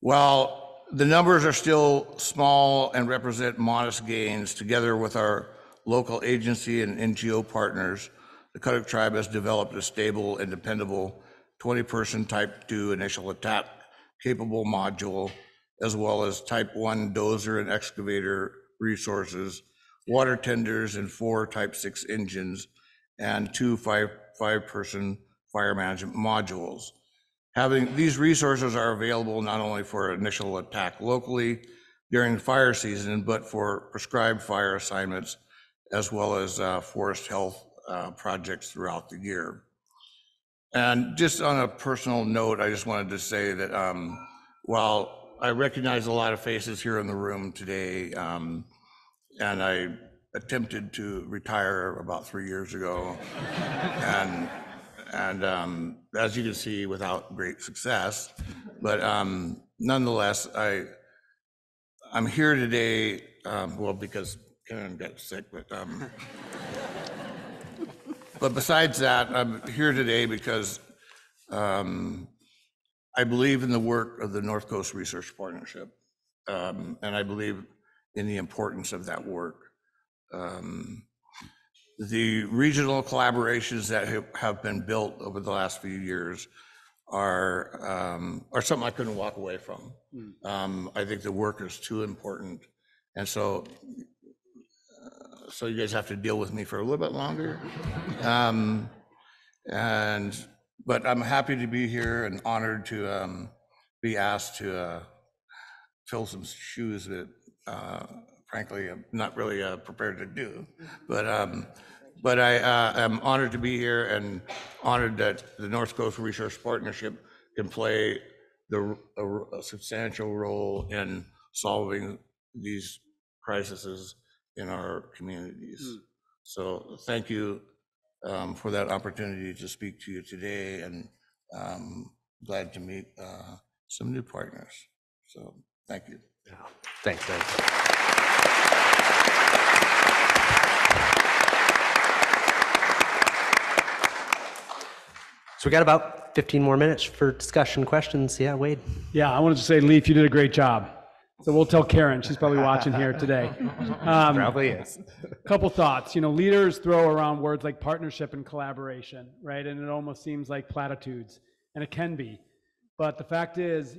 While the numbers are still small and represent modest gains, together with our local agency and NGO partners, the Kuduk tribe has developed a stable and dependable 20-person Type 2 initial attack capable module, as well as Type 1 dozer and excavator resources, water tenders, and 4 Type 6 engines, and 2 five-person fire management modules. Having these resources are available not only for initial attack locally during fire season, but for prescribed fire assignments, as well as forest health projects throughout the year. And just on a personal note, I just wanted to say that while I recognize a lot of faces here in the room today, and I attempted to retire about 3 years ago, and as you can see, without great success, but nonetheless, I'm here today, well, because Karen got sick, but besides that, I'm here today because I believe in the work of the North Coast Research Partnership, and I believe in the importance of that work. The regional collaborations that have been built over the last few years are something I couldn't walk away from. I think the work is too important, and so you guys have to deal with me for a little bit longer. But I'm happy to be here and honored to be asked to fill some shoes that, frankly, I'm not really prepared to do. But I am honored to be here and honored that the North Coast Research Partnership can play a substantial role in solving these crises in our communities. So thank you for that opportunity to speak to you today, and glad to meet some new partners. So thank you. Yeah. Thanks, man. So we got about 15 more minutes for discussion, questions. Yeah, Wade. Yeah, I wanted to say, Leif, you did a great job. So we'll tell Karen, she's probably watching here today. Probably is. Couple thoughts. Leaders throw around words like partnership and collaboration, right? And it almost seems like platitudes, and it can be. But the fact is,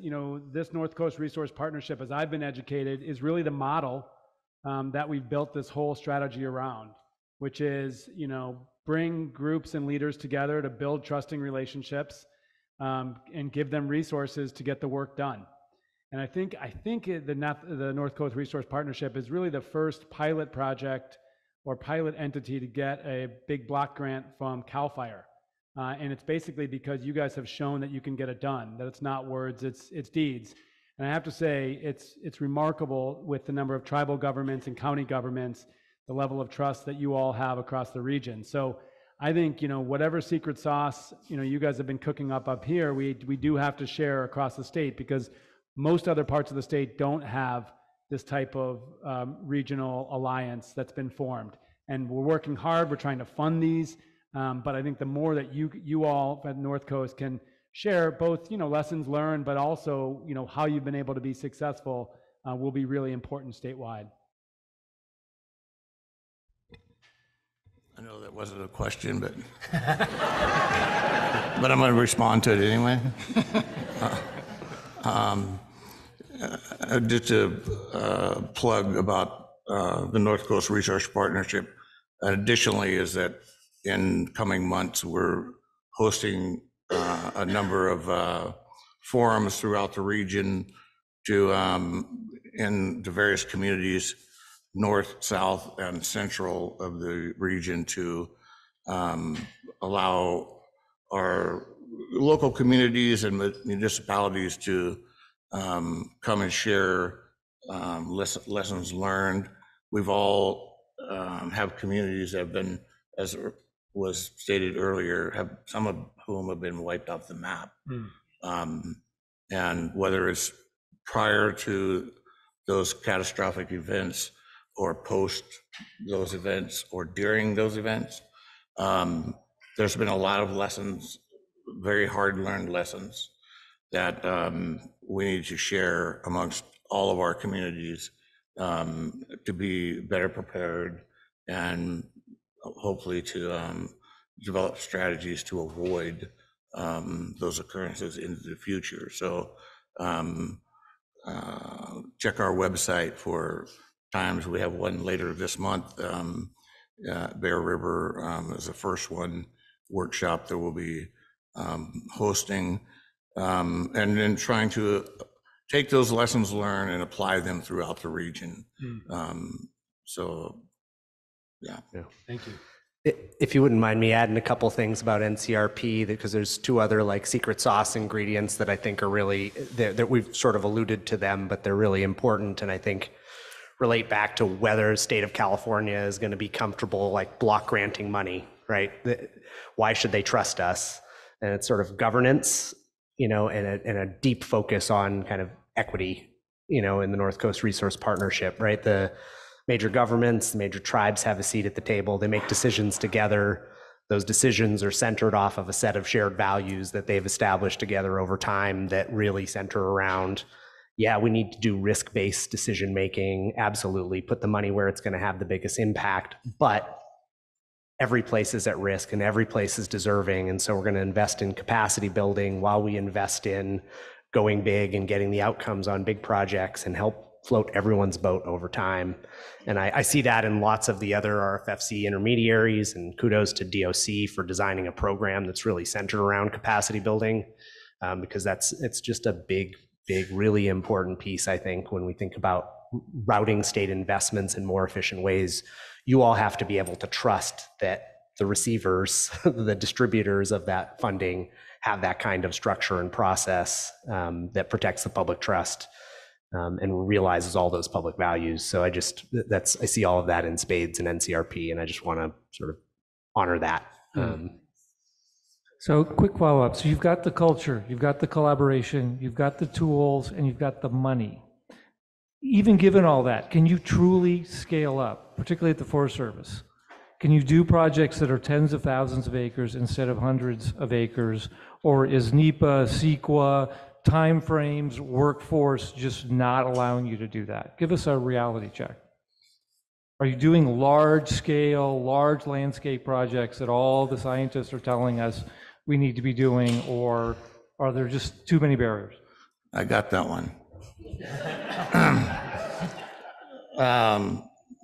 this North Coast Resource Partnership, as I've been educated, is really the model that we've built this whole strategy around, which is, bring groups and leaders together to build trusting relationships and give them resources to get the work done. And I think the North Coast Resource Partnership is really the first pilot project or pilot entity to get a big block grant from CAL FIRE. And it's basically because you guys have shown that you can get it done, that it's not words, it's deeds. And I have to say, it's remarkable with the number of tribal governments and county governments, the level of trust that you all have across the region. So I think, whatever secret sauce, you guys have been cooking up here, we do have to share across the state, because most other parts of the state don't have this type of regional alliance that's been formed. And we're working hard, we're trying to fund these, but I think the more that you all at North Coast can share both, lessons learned, but also, how you've been able to be successful will be really important statewide. I know that wasn't a question, but but I'm going to respond to it anyway. Just a plug about the North Coast Research Partnership. Additionally, is that in coming months we're hosting a number of forums throughout the region to in the various communities, north, south, and central of the region, to allow our local communities and municipalities to come and share lessons learned. We've all have communities that have been, as was stated earlier, some of whom have been wiped off the map. And whether it's prior to those catastrophic events or post those events or during those events, there's been a lot of lessons, very hard learned lessons, that we need to share amongst all of our communities to be better prepared and hopefully to develop strategies to avoid those occurrences into the future. So check our website for times. We have one later this month. Bear River is the first one workshop that we'll be hosting, and then trying to take those lessons learned and apply them throughout the region. So, yeah. Thank you. If you wouldn't mind me adding a couple things about NCRP, because there's two other secret sauce ingredients that I think are really, that we've sort of alluded to them, but they're really important, and I think relate back to whether the state of California is going to be comfortable block granting money, right? Why should they trust us? And it's sort of governance, and a deep focus on kind of equity, in the North Coast Resource Partnership, right? The major governments, the major tribes have a seat at the table. They make decisions together. Those decisions are centered off of a set of shared values that they've established together over time that really center around, yeah, we need to do risk-based decision-making, absolutely, put the money where it's going to have the biggest impact, but every place is at risk and every place is deserving, and so we're going to invest in capacity building while we invest in going big and getting the outcomes on big projects and help float everyone's boat over time. And I see that in lots of the other RFFC intermediaries, and kudos to DOC for designing a program that's really centered around capacity building, because it's just a big, really important piece, I think, when we think about routing state investments in more efficient ways. You all have to be able to trust that the receivers, the distributors of that funding, have that kind of structure and process that protects the public trust and realizes all those public values. So I see all of that in spades in NCRP, and I just want to sort of honor that. So quick follow-up. So you've got the culture, you've got the collaboration, you've got the tools, and you've got the money. Even given all that, can you truly scale up, particularly at the Forest Service? Can you do projects that are tens of thousands of acres instead of hundreds of acres? Or is NEPA, CEQA, timeframes, workforce just not allowing you to do that? Give us a reality check. Are you doing large scale, large landscape projects that all the scientists are telling us we need to be doing, or are there just too many barriers? I got that one.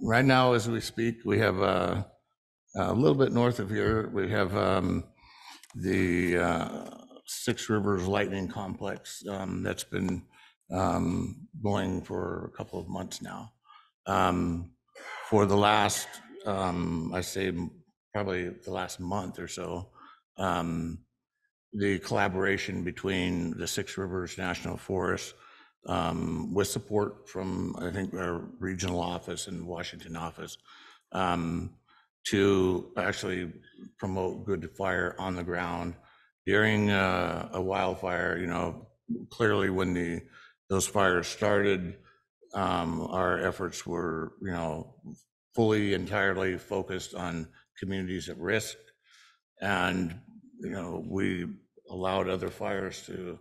Right now, as we speak, we have a little bit north of here, we have the Six Rivers Lightning Complex that's been going for a couple of months now. For the last, I say probably the last month or so, the collaboration between the Six Rivers National Forest, with support from, I think, our regional office and Washington office, to actually promote good fire on the ground during a wildfire. You know, clearly when those fires started, our efforts were, you know, fully, entirely focused on communities at risk. And, you know, we allowed other fires to,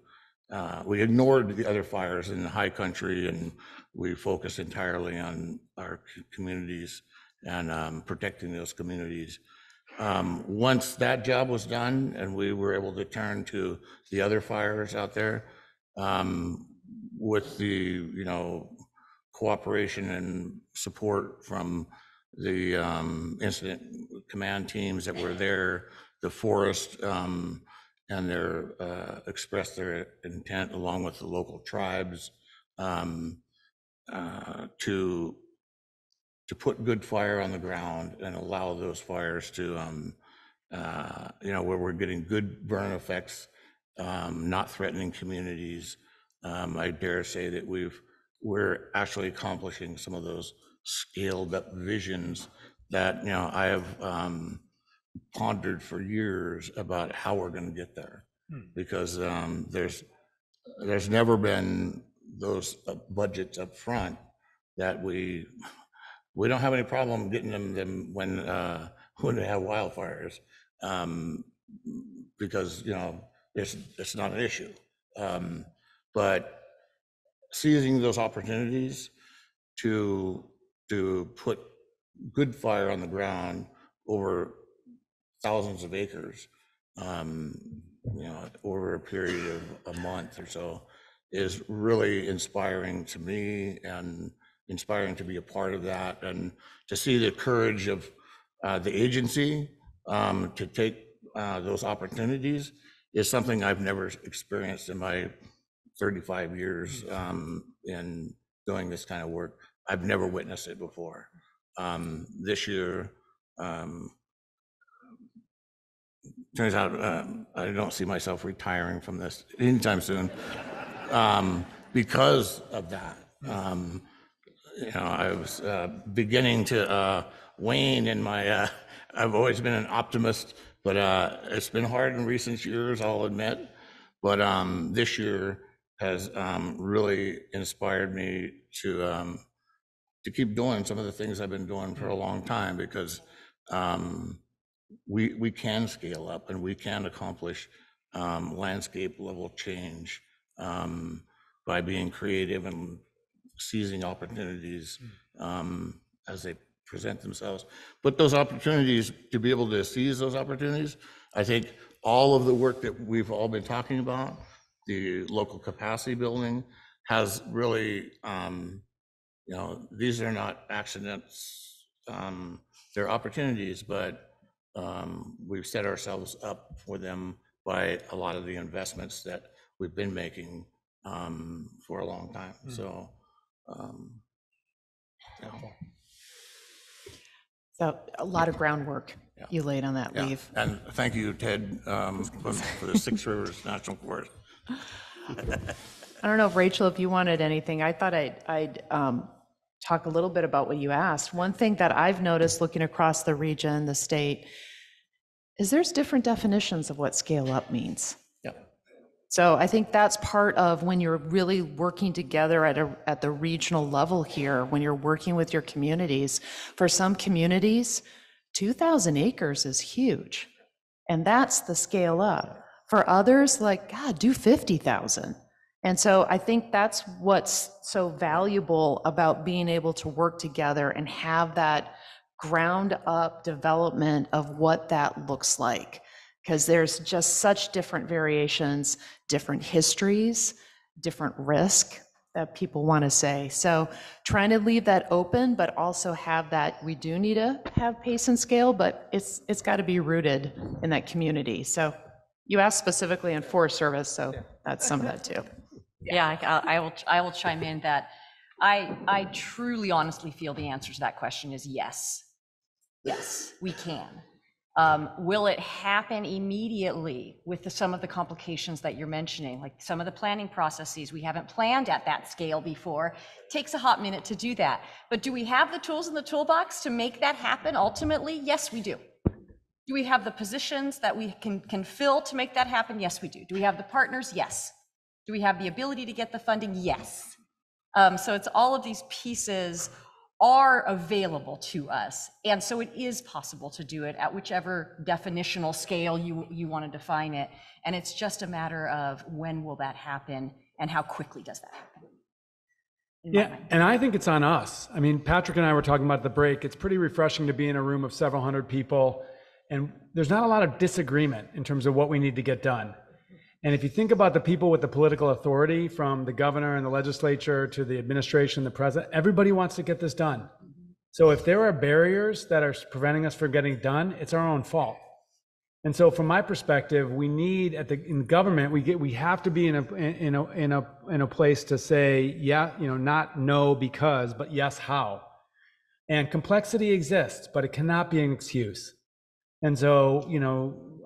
we ignored the other fires in the high country, and we focused entirely on our communities and protecting those communities. Once that job was done and we were able to turn to the other fires out there, with the, you know, cooperation and support from the incident command teams that were there, the forest, and their expressed their intent along with the local tribes to put good fire on the ground and allow those fires to, you know, where we're getting good burn effects, not threatening communities. I dare say that we're actually accomplishing some of those scaled up visions that, you know, I have pondered for years about how we're going to get there, because there's never been those budgets up front that we don't have any problem getting them when they have wildfires, because, you know, it's not an issue. But seizing those opportunities to put good fire on the ground over thousands of acres, you know, over a period of a month or so, is really inspiring to me and inspiring to be a part of that, and to see the courage of the agency to take those opportunities is something I've never experienced in my 35 years in doing this kind of work. I've never witnessed it before. This year, turns out I don't see myself retiring from this anytime soon, because of that. You know, I was beginning to wane in my, I've always been an optimist, but it's been hard in recent years, I'll admit. But this year has really inspired me to keep doing some of the things I've been doing for a long time, because we can scale up and we can accomplish landscape level change by being creative and seizing opportunities as they present themselves. But those opportunities, to be able to seize those opportunities, I think all of the work that we've all been talking about, the local capacity building, has really, you know, these are not accidents, they're opportunities, but we've set ourselves up for them by a lot of the investments that we've been making for a long time. So, yeah. So a lot of groundwork you laid on that Yeah. leave. And thank you, Ted, for the Six Rivers National Forest. I don't know if Rachel, if you wanted anything. I thought I'd talk a little bit about what you asked. One thing that I've noticed looking across the region, the state, is there's different definitions of what scale up means. So I think that's part of when you're really working together at the regional level here, when you're working with your communities. For some communities, 2,000 acres is huge, and that's the scale up. For others, like, God, do 50,000. And so I think that's what's so valuable about being able to work together and have that ground up development of what that looks like. Because there's just such different variations, different histories, different risk that people want to say. So trying to leave that open, but also have that, we do need to have pace and scale, but it's got to be rooted in that community. So you asked specifically on Forest Service, so that's some of that too. Yeah, I will chime in that I truly honestly feel the answer to that question is yes. Yes, we can. Will it happen immediately with some of the complications that you're mentioning, like some of the planning processes? We haven't planned at that scale before. Takes a hot minute to do that. But do we have the tools in the toolbox to make that happen ultimately? Yes, we do. Do we have the positions that we can fill to make that happen? Yes, we do. Do we have the partners? Yes. Do we have the ability to get the funding? Yes. So it's all of these pieces are available to us. And so it is possible to do it at whichever definitional scale you want to define it. And it's just a matter of when will that happen and how quickly does that happen? Yeah, and I think it's on us. I mean, Patrick and I were talking about at the break. It's pretty refreshing to be in a room of several hundred people, and there's not a lot of disagreement in terms of what we need to get done. And if you think about the people with the political authority, from the governor and the legislature to the administration, the president, everybody wants to get this done. So if there are barriers that are preventing us from getting done, it's our own fault. And so from my perspective, we need in government, we have to be in a place to say, yeah, not no because, but yes, how. And complexity exists, but it cannot be an excuse. And so,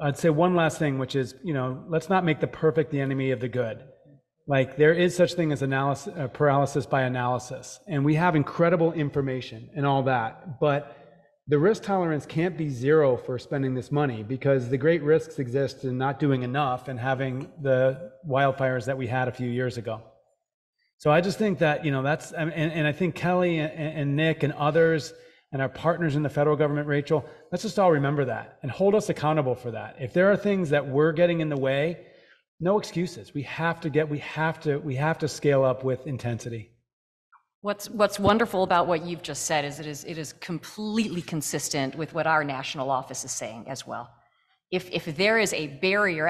I'd say one last thing, which is, let's not make the perfect the enemy of the good. Like, there is such thing as paralysis by analysis, and we have incredible information and all that, but the risk tolerance can't be zero for spending this money, because the great risks exist in not doing enough and having the wildfires that we had a few years ago. So I just think that, that's, and I think Kelly and Nick and others and our partners in the federal government, Rachel, let's just all remember that and hold us accountable for that. If there are things that we're getting in the way, no excuses. We have to scale up with intensity. What's wonderful about what you've just said is it is completely consistent with what our national office is saying as well. If there is a barrier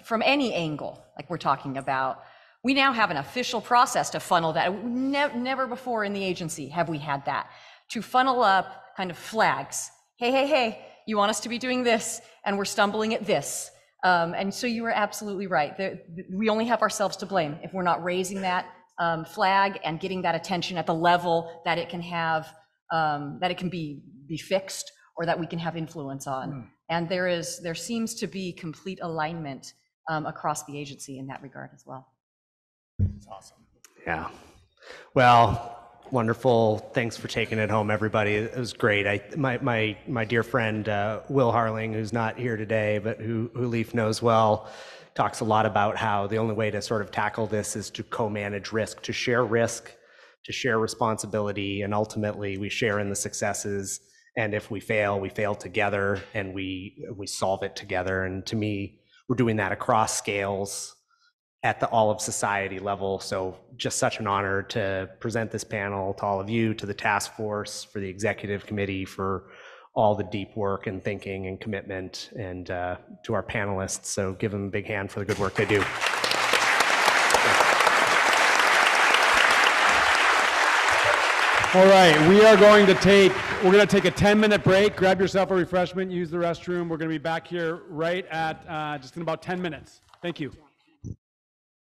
from any angle, like we're talking about, we now have an official process to funnel that. Never before in the agency have we had that. To funnel up kind of flags. Hey, you want us to be doing this, and we're stumbling at this. And so you were absolutely right. We only have ourselves to blame if we're not raising that flag and getting that attention at the level that it can have, that it can be fixed or that we can have influence on. And there seems to be complete alignment across the agency in that regard as well. That's awesome. Yeah. Well, wonderful. Thanks for taking it home, everybody. It was great. My dear friend, Will Harling, who's not here today, but who Leaf knows well, talks a lot about how the only way to sort of tackle this is to co-manage risk, to share responsibility, and ultimately we share in the successes. And if we fail together, and we solve it together. And to me, we're doing that across scales at the all of society level. So just such an honor to present this panel to all of you, to the task force, for the executive committee, for all the deep work and thinking and commitment, and to our panelists. So give them a big hand for the good work they do. All right, we're going to take a 10-minute break. Grab yourself a refreshment, use the restroom. We're going to be back here right at just in about 10 minutes. Thank you.